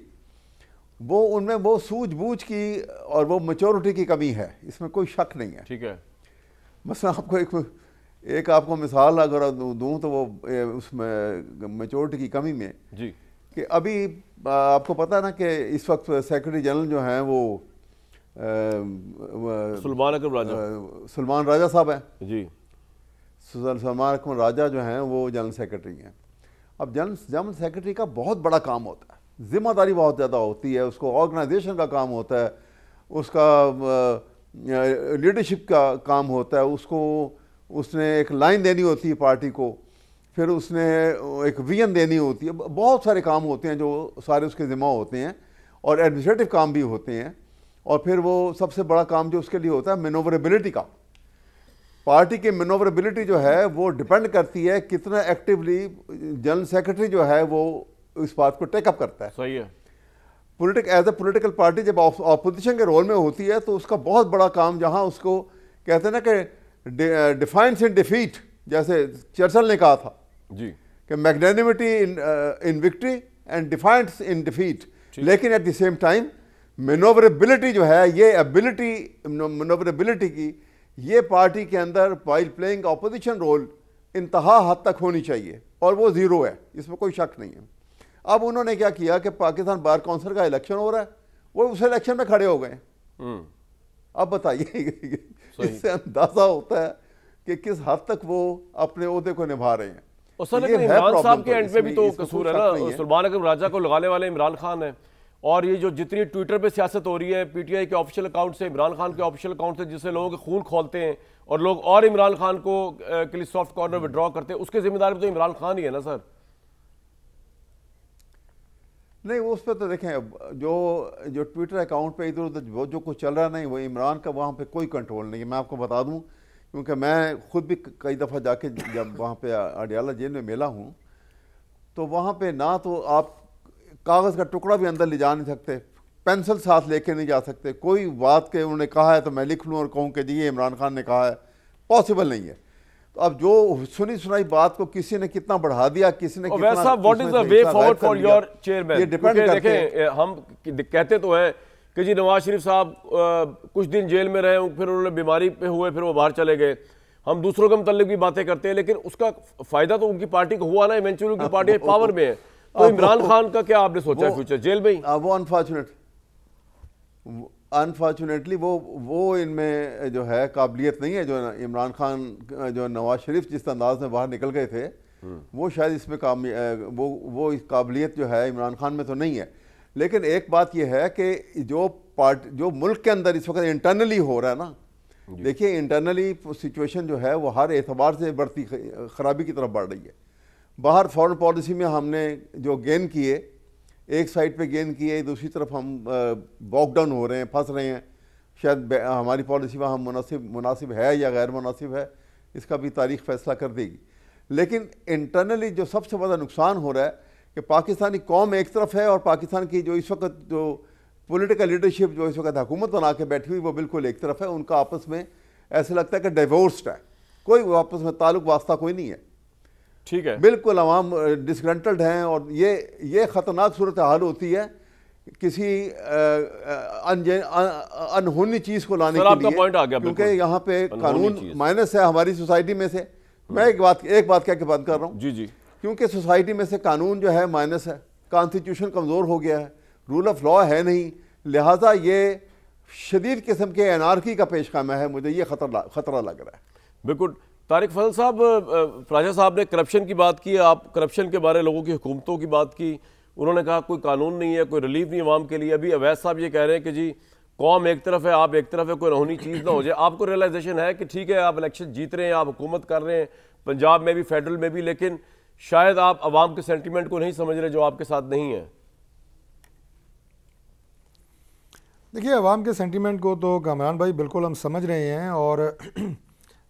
वो उनमें वो सूझबूझ की और वो मैच्योरिटी की कमी है, इसमें कोई शक नहीं है। ठीक है। मसला आपको एक आपको मिसाल अगर दूँ तो वो उसमें मैच्योरिटी की कमी में जी कि अभी आपको पता है ना कि इस वक्त सेक्रेटरी जनरल जो हैं वो सलमान राजा साहब हैं जी। सलमान अकबर राजा जो हैं वो जनरल सेक्रेटरी हैं। अब जनरल सेक्रेटरी का बहुत बड़ा काम होता है, जिम्मेदारी बहुत ज़्यादा होती है, उसको ऑर्गेनाइजेशन का काम होता है, उसका लीडरशिप का काम होता है, उसने एक लाइन देनी होती है पार्टी को, फिर उसने एक विजन देनी होती है, बहुत सारे काम होते हैं जो सारे उसके ज़िम्मा होते हैं, और एडमिनिस्ट्रेटिव काम भी होते हैं, और फिर वो सबसे बड़ा काम जो उसके लिए होता है मैनोवरेबिलिटी का। पार्टी की मैनोवरेबिलिटी जो है वो डिपेंड करती है कितना एक्टिवली जनरल सेक्रेटरी जो है वो इस बात को टेकअप करता है। सही है। एज ए पॉलिटिकल पार्टी जब ऑपोजिशन के रोल में होती है तो उसका बहुत बड़ा काम, जहां उसको कहते हैं ना कि डिफाइंस इन डिफीट, जैसे चर्चिल ने कहा था जी कि magnanimity in victory and defines in defeat, लेकिन एट द सेम टाइम मैनोवरेबिलिटी जो है, ये एबिलिटी मैनोवरेबिलिटी की ये पार्टी के अंदर वाइल प्लेइंग ऑपोजिशन रोल इंतहा हद तक होनी चाहिए, और वो ज़ीरो है, इसमें कोई शक नहीं है। अब उन्होंने क्या किया कि पाकिस्तान बार काउंसिल का इलेक्शन हो रहा है, वो उस इलेक्शन में खड़े हो गए। अब बताइए, इससे अंदाजा होता है कि किस हद तक वो अपने ओहदे को निभा रहे हैं। और सर इमरान साहब के एंड में भी तो कसूर है ना, सलमान अकबर राजा को लगाने वाले इमरान खान है, और ये जो जितनी ट्विटर पे सियासत हो रही है पीटीआई के ऑफिशियल अकाउंट से, इमरान खान के ऑफिशियल अकाउंट से, जिससे लोगों के खून खोलते हैं और लोग और इमरान खान को के लिए सॉफ्ट कॉर्नर विड्रॉ करते हैं, उसके जिम्मेदार तो इमरान खान ही है ना सर। नहीं, उस पर तो देखें जो ट्विटर अकाउंट पे इधर उधर वो जो कुछ चल रहा नहीं, वो इमरान का वहाँ पे कोई कंट्रोल नहीं है। मैं आपको बता दूँ, क्योंकि मैं खुद भी कई दफ़ा जाके जब वहाँ पे अडियाला जेल में मिला हूँ, तो वहाँ पे ना तो आप कागज़ का टुकड़ा भी अंदर ले जा नहीं सकते, पेंसिल साथ लेके नहीं जा सकते, कोई बात के उन्होंने कहा है तो मैं लिख लूँ और कहूँ कि जी ये इमरान खान ने कहा है, पॉसिबल नहीं है। तो अब जो सुनी सुनाई बात को किसी ने कितना बढ़ा दिया, किसी ने कितना, what is the way forward for your chairman, ये डिपेंड करते हैं। हम कहते तो हैं कि जी नवाज शरीफ साहब कुछ दिन जेल में रहे, फिर उन्होंने बीमारी पे हुए, फिर वो बाहर चले गए। हम दूसरों के मुतल्लिक भी बातें करते हैं, लेकिन उसका फायदा तो उनकी पार्टी को हुआ ना, इवेंचुअली उनकी पार्टी पावर में है। तो इमरान खान का क्या आपने सोचा है फ्यूचर, जेल में ही? वो अनफॉर्चुनेटली वो इनमें जो है काबिलियत नहीं है, जो इमरान खान जो नवाज शरीफ जिस अंदाज में बाहर निकल गए थे, वो शायद इसमें वो काबिलियत जो है इमरान खान में तो नहीं है। लेकिन एक बात यह है कि जो मुल्क के अंदर इस वक्त इंटरनली हो रहा है ना, देखिए इंटरनली सिचुएशन जो है वो हर एतबार से बढ़ती खराबी की तरफ बढ़ रही है। बाहर फॉरेन पॉलिसी में हमने जो गेन किए, एक साइड पे गेन किए, दूसरी तरफ हम बॉकडाउन हो रहे हैं, फंस रहे हैं। शायद हमारी पॉलिसी वहाँ मुनासिब है या गैर मुनासिब है, इसका भी तारीख फैसला कर देगी। लेकिन इंटरनली जो सबसे बड़ा नुकसान हो रहा है कि पाकिस्तानी कौम एक तरफ है और पाकिस्तान की जो इस वक्त जो पॉलिटिकल लीडरशिप जो इस वक्त हुकूमत बना के बैठी हुई वो बिल्कुल एक तरफ है। उनका आपस में ऐसा लगता है कि डिवोर्स्ड है, कोई आपस में ताल्लुक वास्ता कोई नहीं है। ठीक है, बिल्कुल अवाम डिसग्रंटल्ड हैं, और ये ख़तरनाक सूरत हाल होती है किसी अनहोनी चीज़ को लाने के लिए, क्योंकि यहाँ पे कानून माइनस है हमारी सोसाइटी में से। मैं एक बात कह के बंद कर रहा हूँ जी, क्योंकि सोसाइटी में से कानून जो है माइनस है, कॉन्स्टिट्यूशन कमज़ोर हो गया है, रूल ऑफ लॉ है नहीं, लिहाजा ये शदीद किस्म के एनार्की का पेशखाना है। मुझे ये खतरा लग रहा है। बिल्कुल। तारिक फजल साहब, राजा साहब ने करप्शन की बात की, आप करप्शन के बारे लोगों की हुकूमतों की बात की, उन्होंने कहा कोई कानून नहीं है, कोई रिलीफ नहीं अवाम के लिए। अभी अवैध साहब ये कह रहे हैं कि जी कौम एक तरफ है, आप एक तरफ है, कोई रहोनी चीज़ ना हो जाए। आपको रियलाइजेशन है कि ठीक है आप इलेक्शन जीत रहे हैं, आप हुकूमत कर रहे हैं पंजाब में भी, फेडरल में भी, लेकिन शायद आप अवाम के सेंटीमेंट को नहीं समझ रहे जो आपके साथ नहीं है? देखिए, अवाम के सेंटीमेंट को तो कामरान भाई बिल्कुल हम समझ रहे हैं, और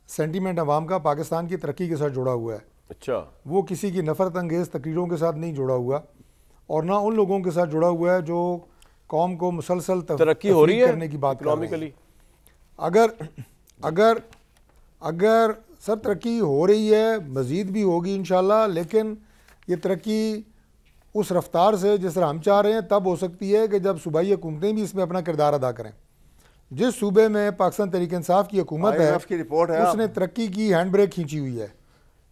सेंटीमेंट अवाम का पाकिस्तान की तरक्की के साथ जुड़ा हुआ है। अच्छा, वो किसी की नफरत अंगेज़ तकरीरों के साथ नहीं जुड़ा हुआ, और ना उन लोगों के साथ जुड़ा हुआ है जो कौम को मुसलसल तरक्की हो रही है करने की बात कर रहे हैं। इकोनॉमिकली। अगर सर तरक्की हो रही है, मज़ीद भी होगी इंशाल्लाह, लेकिन ये तरक्की उस रफ्तार से जिस तरह हम चाह रहे हैं तब हो सकती है कि जब सूबाई हुकूमतें भी इसमें अपना किरदार अदा करें। जिस सूबे में पाकिस्तान तहरीक इंसाफ की हुकूमत है, की रिपोर्ट है, उसने तरक्की की हैंड ब्रेक खींची हुई है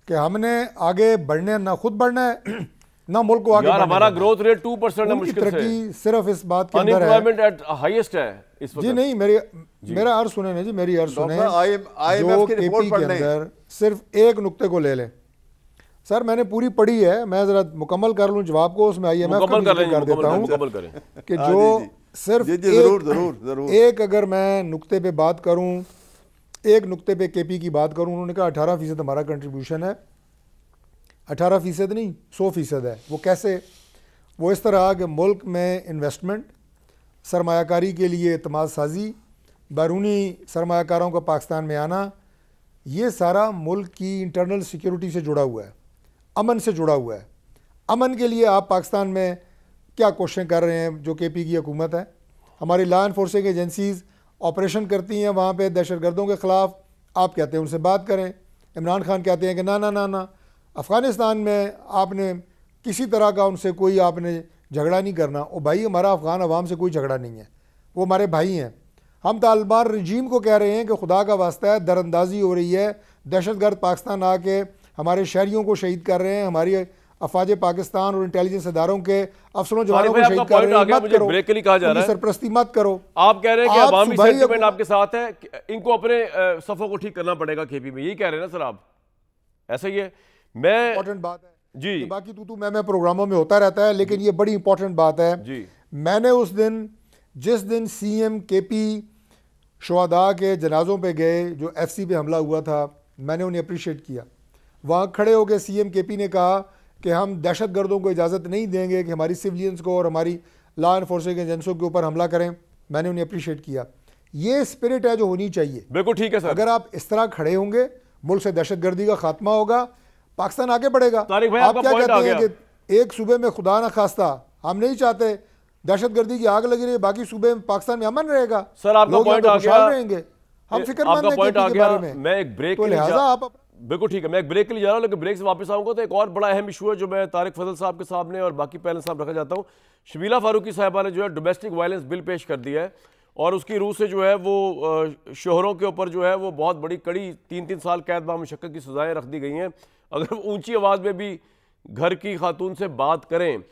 कि हमने आगे बढ़ने, ना खुद बढ़ना है ना मुल्क को आगे यार, बढ़ने हमारा देना है। ग्रोथ रेट 2% है, उनकी मुश्किल से। तरक्की सिर्फ इस बात के अंदर है। अनएम्प्लॉयमेंट एट हाईएस्ट है इस वक्त। जी नहीं, मेरा अर्ज सुने ना जी, मेरी अर्ज सुने। IMF जो की रिपोर्ट केपी पढ़ के लें। अंदर सिर्फ एक नुक्ते को ले लें सर, मैंने पूरी पढ़ी है, मैं जरा मुकम्मल कर लूं जवाब को, उसमें IMF का मुकम्मल कर जिक्र कर देता हूं मुकम्मल करें। कि जो सिर्फ जरूर एक अगर मैं नुक्ते पे बात करूं, एक नुक्ते पे केपी की बात करूं, उन्होंने कहा 18% हमारा कंट्रीब्यूशन है। 18% नहीं, 100% है। वो कैसे? वो इस तरह कि मुल्क में इन्वेस्टमेंट, सरमायाकारी के लिए एतमाद साजी, बैरूनी सरमायाकारों का पाकिस्तान में आना, ये सारा मुल्क की इंटरनल सिक्योरिटी से जुड़ा हुआ है, अमन से जुड़ा हुआ है। अमन के लिए आप पाकिस्तान में क्या कोशिशें कर रहे हैं? जो केपी की हुकूमत है, हमारी लॉ इन्फोर्सिंग एजेंसीज़ ऑपरेशन करती हैं वहाँ पे दहशतगर्दों के ख़िलाफ़। आप कहते हैं उनसे बात करें, इमरान खान कहते हैं कि ना ना ना ना। अफ़गानिस्तान में आपने किसी तरह का उनसे कोई आपने झगड़ा नहीं करना। ओ भाई, हमारा अफ़गान अवाम से कोई झगड़ा नहीं है, वो हमारे भाई हैं। हम तालिबान रजीम को कह रहे हैं कि खुदा का वास्ता है, दरअंदाजी हो रही है, दहशतगर्द पाकिस्तान आके हमारे शहरियों को शहीद कर रहे हैं, हमारी अफवाज पाकिस्तान और इंटेलिजेंस इदारों के अफसरों जवानों को शहीद कर रहे हैं। मत करो, ब्रेक के लिए कहा जा रहा है, सरप्रस्ती मत करो। आप कह रहे हैं कि अवामी सेंटिमेंट आपके साथ है, इनको अपने सफ़ों को ठीक करना पड़ेगा केपी में, यही कह रहे हैं ना सर आप? ऐसा ही है। मैं इंपॉर्टेंट बात है जी, बाकी तू मैं प्रोग्रामों में होता रहता है, लेकिन ये बड़ी इंपॉर्टेंट बात है जी। मैंने उस दिन, जिस दिन CM केपी शुहदा के जनाजों पे गए, जो FC पे हमला हुआ था, मैंने उन्हें अप्रिशिएट किया। वहाँ खड़े होकर CM केपी ने कहा कि हम दहशतगर्दों को इजाज़त नहीं देंगे कि हमारी सिविलियंस को और हमारी लॉ इन्फोर्सिंग एजेंसियों के ऊपर हमला करें। मैंने उन्हें अप्रिशिएट किया। ये स्पिरिट है जो होनी चाहिए। बिल्कुल ठीक है सर। अगर आप इस तरह खड़े होंगे, मुल्क से दहशतगर्दी का खात्मा होगा, पाकिस्तान आगे बढ़ेगा। तारिक भाई, आप आपका क्या पॉइंट कहते आ हैं कि एक सूबे में खुदा ना खास्ता हम नहीं चाहते दहशतगर्दी की आग लगी रही, बाकी सूबे में पाकिस्तान में अमन रहेगा, सर आपका लोग पॉइंट यहाँ आ पे खुशहाल गया, रहेंगे, हम फिक्र आपका मंद पॉइंट आ हैं गया। बारे में। मैं एक ब्रेक तो लिहाजा आप बिल्कुल ठीक है, मैं एक ब्रेक के लिए जा रहा हूँ, लेकिन ब्रेक से वापस आऊंगा तो एक और बड़ा अहम इशू है जो मैं तारिक फजल साहब के सामने और बाकी पैनल साहब रखना चाहता हूँ। शबीला फारूकी साहिबा ने जो है डोमेस्टिक वायलेंस बिल पेश कर दिया है, और उसकी रूह से जो है वो शोहरों के ऊपर जो है वो बहुत बड़ी कड़ी 3-3 साल कैद बामुशक्कत की सजाएं रख दी गई हैं। अगर वो ऊंची आवाज़ में भी घर की खातून से बात करें,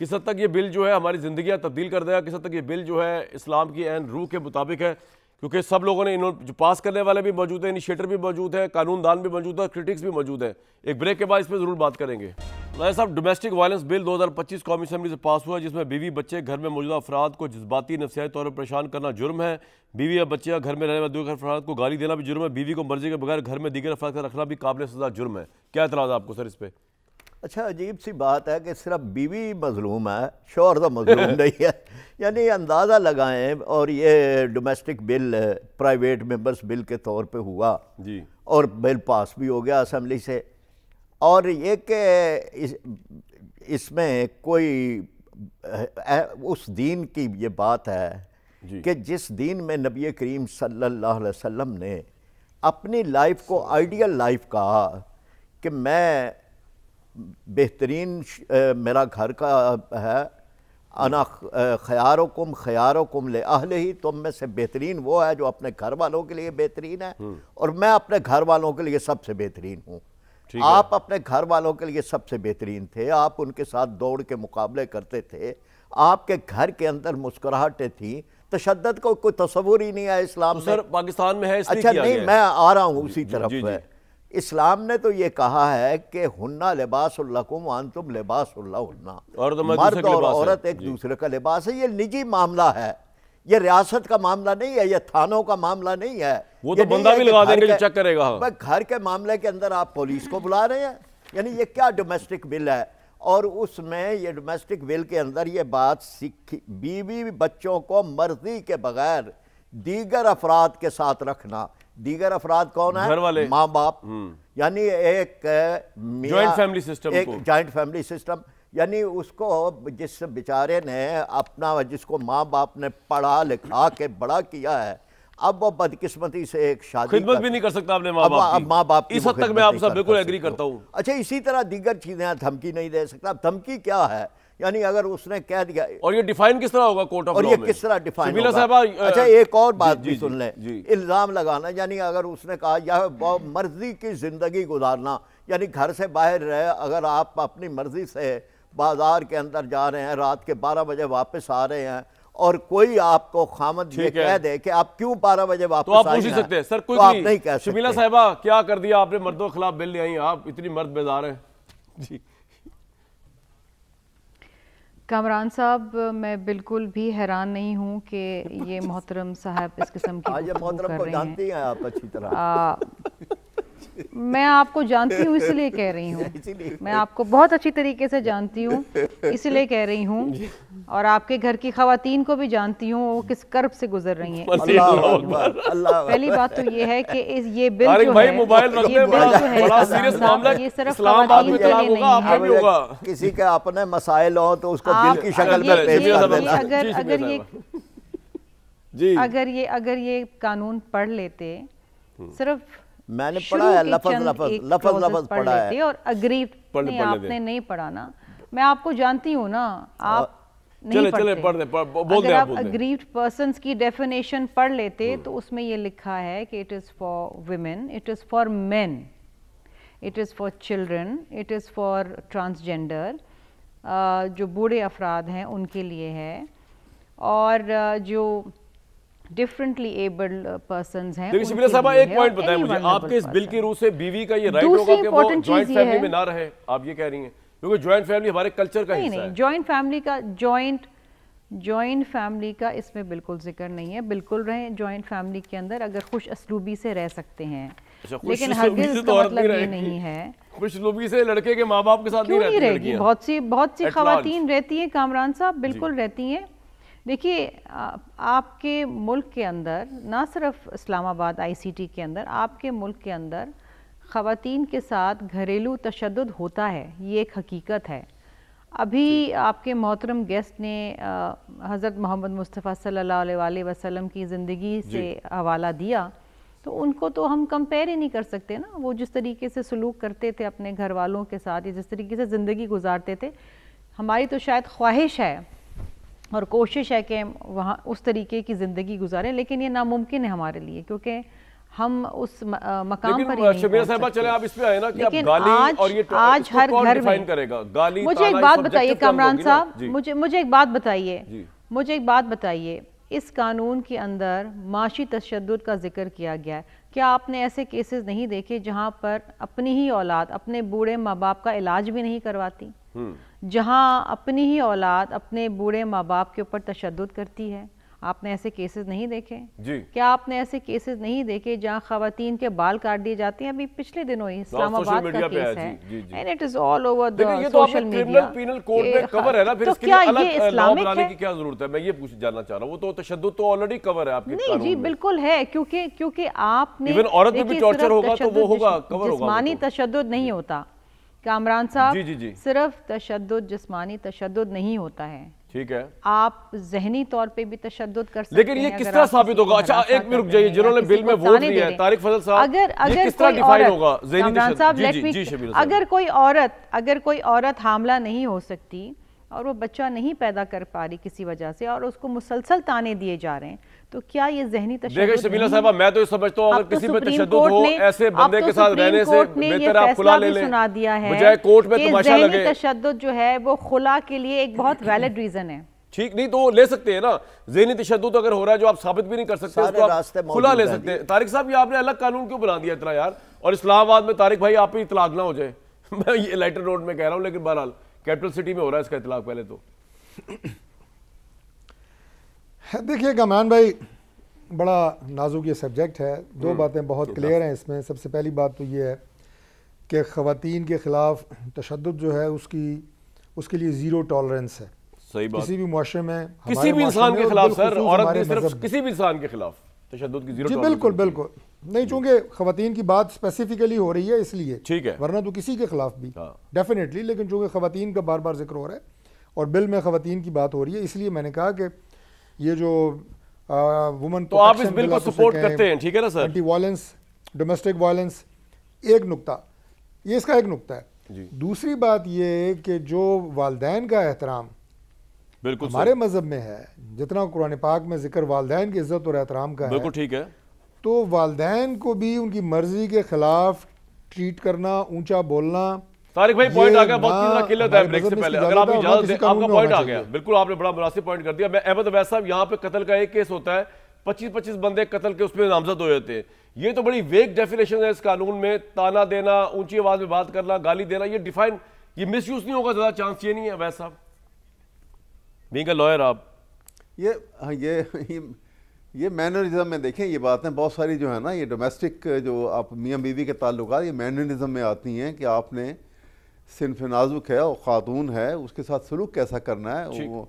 किस हद तक ये बिल जो है हमारी ज़िंदगियाँ तब्दील कर देगा, किस हद तक ये बिल जो है इस्लाम की ऐन रूह के मुताबिक है, क्योंकि सब लोगों ने इन्होंने जो पास करने वाले भी मौजूद हैं, इनिशिएटर भी मौजूद है, कानूनदान भी मौजूद है, क्रिटिक्स भी मौजूद है। एक ब्रेक के बाद इस पर ज़रूर बात करेंगे। नाज़रीन साहब, डोमेस्टिक वायलेंस बिल 2025 कौमी असम्बली से पास हुआ, जिसमें बीवी बच्चे घर में मौजूदा अफराद को जज्बाती नफसियाती तौर पर परेशान करना जुर्म है। बीवी या बच्चे घर में रहने वाले दूसरे अफराद को गाली देना भी जुर्म है। बीवी को मर्जी के बगैर घर में दीगर अफराद का रखना भी काबिल सज़ा जुर्म है। क्या एतराज़ आपको सर इस पर? अच्छा, अजीब सी बात है कि सिर्फ बीवी मजलूम है, शौहर तो मजलूम नहीं है। यानी अंदाज़ा लगाएं, और ये domestic bill private members bill के तौर पे हुआ जी, और बिल पास भी हो गया असम्बली से, और ये कि इसमें कोई उस दीन की ये बात है कि जिस दीन में नबी करीम सल्लल्लाहु अलैहि वसल्लम ने अपनी लाइफ को आइडियल लाइफ कहा कि मैं बेहतरीन मेरा घर का है, अना खयारुकुम ले अहले ही, तुम में से बेहतरीन वो है जो अपने घर वालों के लिए बेहतरीन है, और मैं अपने घर वालों के लिए सबसे बेहतरीन हूँ। आप अपने घर वालों के लिए सबसे बेहतरीन थे, आप उनके साथ दौड़ के मुकाबले करते थे, आपके घर के अंदर मुस्कुराहटें थी, तशद्दुद को कोई तस्वुर ही नहीं है इस्लाम तो सर पाकिस्तान में है इसलिए अच्छा किया नहीं, गया है। मैं आ रहा हूँ उसी तरफ जी, है। इस्लाम ने तो ये कहा है कि हुन्ना लिबासुल लकुम व अंतुम लिबासुल लहुन्ना, मर्द और औरत एक दूसरे का लिबास है। ये निजी मामला है, ये रियासत का मामला नहीं है, ये थानों का मामला नहीं है। वो तो बंदा भी लगा देंगे जो चेक करेगा। घर के मामले के अंदर आप पुलिस को बुला रहे हैं, यानी ये क्या डोमेस्टिक बिल है? और उसमें ये डोमेस्टिक बिल के अंदर ये बात सीखी, बीवी बच्चों को मर्जी के बगैर दीगर अफराद के साथ रखना। दीगर अफराद कौन है? घर वाले, माँ बाप, यानी एक जॉइंट फैमिली सिस्टम, एक जॉइंट फैमिली सिस्टम। यानी उसको जिस बेचारे ने अपना, जिसको माँ बाप ने पढ़ा लिखा के बड़ा किया है, अब वो बदकिस्मती से एक शादी खिदमत भी नहीं कर सकता अपने माँ बाप की। माँ बाप इस हद तक मैं आपसे बिल्कुल एग्री करता हूँ। अच्छा, इसी तरह दीगर चीजें, धमकी नहीं दे सकता। धमकी क्या है? यानी अगर उसने कह दिया, और ये डिफाइन किस तरह होगा कोर्ट ऑफ लॉ में? और ये किस तरह डिफाइन शबीला होगा? साहबा, अच्छा, एक और बात भी सुन लें। जी। इल्जाम लगाना, यानी अगर उसने कहा यह मर्जी की जिंदगी गुजारना, यानी घर से बाहर रहे, अगर आप अपनी मर्जी से बाजार के अंदर जा रहे हैं, रात के 12 बजे वापस आ रहे हैं, और कोई आपको खामद ये कह दे कि आप क्यों 12 बजे वापस तो आप पूछ ही सकते हैं सर, कोई तो आप नहीं कह सकते। शबीला साहिबा, क्या कर दिया आपने? मर्दों के खिलाफ बिल ले आई, आप इतनी मर्द बेजार हैं। जी कामरान साहब, मैं बिल्कुल भी हैरान नहीं हूँ कि ये मोहतरम साहब इस किस्म की गुफ्तगू कर रहे हैं। जानती हैं आप अच्छी तरह। मैं आपको जानती हूँ इसलिए कह रही हूँ, मैं आपको बहुत अच्छी तरीके से जानती हूँ इसलिए कह रही हूँ, और आपके घर की खवातीन को भी जानती हूँ वो किस कर्ब से गुजर रही हैं। पहली बात तो ये है कि ये बिल जो है, ये सिर्फ खवातीन के लिए नहीं है। किसी के अपने मसाइल हो तो उसको बिल की शक्ल में पेश कर देना। अगर ये कानून पढ़ लेते, सिर्फ मैंने पढ़ा है, लफज पढ़ा है, और अग्रीव नहीं, आपने नहीं पढ़ा ना, मैं आपको जानती हूँ ना, आप नहीं पढ़ते। अगर आप अग्रीव्ड पर्सन्स की डेफिनेशन पढ़ लेते तो उसमें ये लिखा है कि it is for women, it is for main, it is for children, it is for transgender, जो बूढ़े अफराद हैं उनके लिए है, और जो डिफरेंटली एबल्ड पर्सन्स हैं। देखिए शबीला साहबा, एक पॉइंट बताएं मुझे, आपके इस बिल की रूह से बीवी का ये राइट होगा कि वो जॉइंट फैमिली में ना रहे, आप ये कह रही हैं? क्योंकि जॉइंट फैमिली हमारे कल्चर का हिस्सा है। नहीं, जॉइंट फैमिली का इसमें बिल्कुल जिक्र नहीं है। बिल्कुल रहें जॉइंट फैमिली के अंदर अगर खुश असलूबी से रह सकते हैं, लेकिन हरगिज़ इसका मतलब ये नहीं है खुश असलूबी से लड़के के माँ बाप के साथ नहीं रहेगी। बहुत सी खवातीन रहती हैं कामरान साहब, बिल्कुल रहती हैं। देखिए, आपके मुल्क के अंदर, ना सिर्फ इस्लामाबाद ICT के अंदर, आपके मुल्क के अंदर ख़वातीन के साथ घरेलू तशद्दुद होता है, ये एक हकीकत है। अभी आपके मोहतरम गेस्ट ने हज़रत मोहम्मद मुस्तफ़ा सल्लल्लाहु अलैहि वसल्लम की ज़िंदगी से हवाला दिया, तो उनको तो हम कंपेयर ही नहीं कर सकते ना। वो जिस तरीके से सलूक करते थे अपने घर वालों के साथ, या जिस तरीके से ज़िंदगी गुजारते थे, हमारी तो शायद ख्वाहिश है और कोशिश है कि वहाँ उस तरीके की ज़िंदगी गुजारें, लेकिन ये नामुमकिन है हमारे लिए, क्योंकि हम उस मकाम पर ही शबीला साहिबा, चले आप इस पे आए ना कि अब गाली और ये आज हर घर में करेगा गाली। मुझे एक बात बताइए कामरान साहब, मुझे एक बात बताइए, मुझे एक बात बताइए, इस कानून के अंदर माशी तशद्दुद का जिक्र किया गया है। क्या आपने ऐसे केसेस नहीं देखे जहाँ पर अपनी ही औलाद अपने बूढ़े माँ बाप का इलाज भी नहीं करवाती, जहाँ अपनी ही औलाद अपने बूढ़े माँ बाप के ऊपर तशद्दुद करती है? आपने ऐसे केसेस नहीं देखे जी? क्या आपने ऐसे केसेस नहीं देखे जहाँ खवातीन के बाल काट दिए जाते हैं? अभी पिछले दिनों ही इस्लामाबाद का केस है, and it is all over the social media. Penal code में कवर है ना, फिर इसके लिए अलग लॉ बनाने की क्या जरूरत है? मैं ये जानना चाह रहा हूँ। वो तो तशद्दुद तो ऑलरेडी कवर है आपके नहीं जी, बिल्कुल है, क्योंकि आपने इवन औरत में भी टॉर्चर होगा तो वो होगा, कवर होगा। जिस्मानी तशद्दुद नहीं होता कामरान साहब, सिर्फ तशद्दुद जिस्मानी तशद्दुद नहीं होता है, ठीक है? आप जहनी तौर पे भी तशद्दुद कर सकते हैं। लेकिन ये किस तरह साबित होगा? अच्छा एक मिनट रुक जाइए, जिन्होंने बिल में वोट दिया है, तारिक फजल साहब, ये किस तरह डिफाइन होगा ज़हनी तशद्दुद? अगर कोई औरत हामला नहीं हो सकती और वो बच्चा नहीं पैदा कर पा रही किसी वजह से, और उसको मुसलसल ताने दिए जा रहे हैं, तो क्या ये ज़हनी तशद्दुद? देखिए शबीला साहिबा, मैं तो समझता हूँ अगर किसी पे तशद्दुद हो, ऐसे बंदे के साथ रहने से बेहतर आप खुला ले लें, सुना दिया है बजाय कोर्ट में तमाशा लगे। तशद्दुद जो है वो खुला के लिए एक बहुत वैलिड रीजन है। ठीक, नहीं तो ले सकते हैं ना, ज़हनी तशद्दुद अगर हो रहा है जो आप साबित भी नहीं कर सकते, उसको आप खुला ले सकते हैं। तारिक साहब, ये आपने अलग कानून क्यों बना दिया इतना यार? और इस्लामाबाद में तारिक भाई आप ही इतलाक ना हो जाए, मैं ये लाइटर रोड में कह रहा हूँ, लेकिन बहरहाल कैपिटल सिटी में हो रहा है इसका इतलाक। पहले तो देखिए कमान भाई, बड़ा नाजुक ये सब्जेक्ट है। दो बातें बहुत क्लियर हैं इसमें। सबसे पहली बात तो ये है कि ख़वातीन के ख़िलाफ़ तशद्दुद जो है उसके लिए ज़ीरो टॉलरेंस है। सही बात। किसी भी मुआशरे में, किसी भी इंसान के खिलाफ सर, औरत नहीं, सिर्फ किसी भी इंसान के खिलाफ तशद्दुद की जीरो जी बिल्कुल बिल्कुल नहीं, चूंकि ख़वातीन की बात स्पेसिफिकली हो रही है इसलिए, ठीक है, वरना तो किसी के खिलाफ भी डेफिनेटली, लेकिन चूंकि ख़वातीन का बार बार जिक्र हो रहा है और बिल में ख़वातीन की बात हो रही है, इसलिए मैंने कहा कि ये जो वुमन, तो आप इस बिल को सपोर्ट करते हैं, ठीक है ना sir? Anti violence, domestic violence एक नुक्ता, ये इसका एक नुक्ता है। दूसरी बात ये कि जो वालदैन का एहतराम बिल्कुल हमारे मजहब में है, जितना कुरान पाक में जिक्र वालदैन की इज्जत और एहतराम का है, बिल्कुल ठीक है, तो वालदैन को भी उनकी मर्जी के खिलाफ ट्रीट करना, ऊंचा बोलना। तारिक भाई पॉइंट आ गया, बहुत क्लियर था ब्रेक से पहले, अगर आप इजाजत दें, आपका पॉइंट आ गया, बिल्कुल आपने बड़ा मुनासिब पॉइंट कर दिया। मैं अहमद अवैस साहब, यहाँ पे कत्ल का एक केस होता है, 25-25 बंदे कत्ल के उसमें नामजद हो जाते हैं, ये तो बड़ी वेग डेफिनेशन है इस कानून में। ताना देना, ऊंची आवाज में बात करना, गाली देना, ये डिफाइन, ये मिस यूज नहीं होगा, ज्यादा चांस ये नहीं है अवैस साहब, बीइंग अ लॉयर आप? ये मैनरिज्म में देखें, ये बातें बहुत सारी जो है ना, ये डोमेस्टिक जो आप मियाँ बीवी के ताल्लुकात, ये मैनरिज्म में आती हैं कि आपने सिन्फ नाजुक है और ख़ातून है, उसके साथ सलूक कैसा करना है,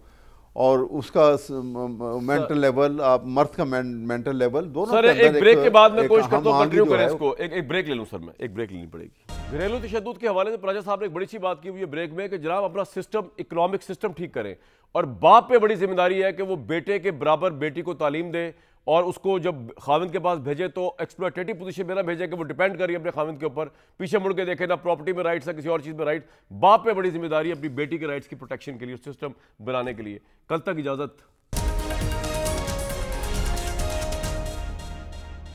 और उसका मेंटल लेवल, आप मर्द का मेंटल लेवल दोनों। सर एक ब्रेक के बाद मैं कोशिश करता हूं कंटिन्यू करें इसको, एक ब्रेक ले लूं सर, मैं एक ब्रेक लेनी पड़ेगी। घरेलू तशद्दुद के हवाले से प्राजा साहब ने एक बड़ी सी बात की हुई है ब्रेक में कि जनाब अपना सिस्टम, इकोनॉमिक सिस्टम ठीक करें, और बाप पे बड़ी जिम्मेदारी है कि वो बेटे के बराबर बेटी को तालीम दे, और उसको जब खाविंद के पास भेजे तो एक्सप्लॉयटेटिव पोजीशन में ना भेजे कि वो डिपेंड करिए अपने खाविंद के ऊपर, पीछे मुड़ के देखे ना प्रॉपर्टी में राइट्स है, किसी और चीज़ में राइट। बाप पे बड़ी जिम्मेदारी है अपनी बेटी के राइट्स की प्रोटेक्शन के लिए सिस्टम बनाने के लिए। कल तक इजाज़त।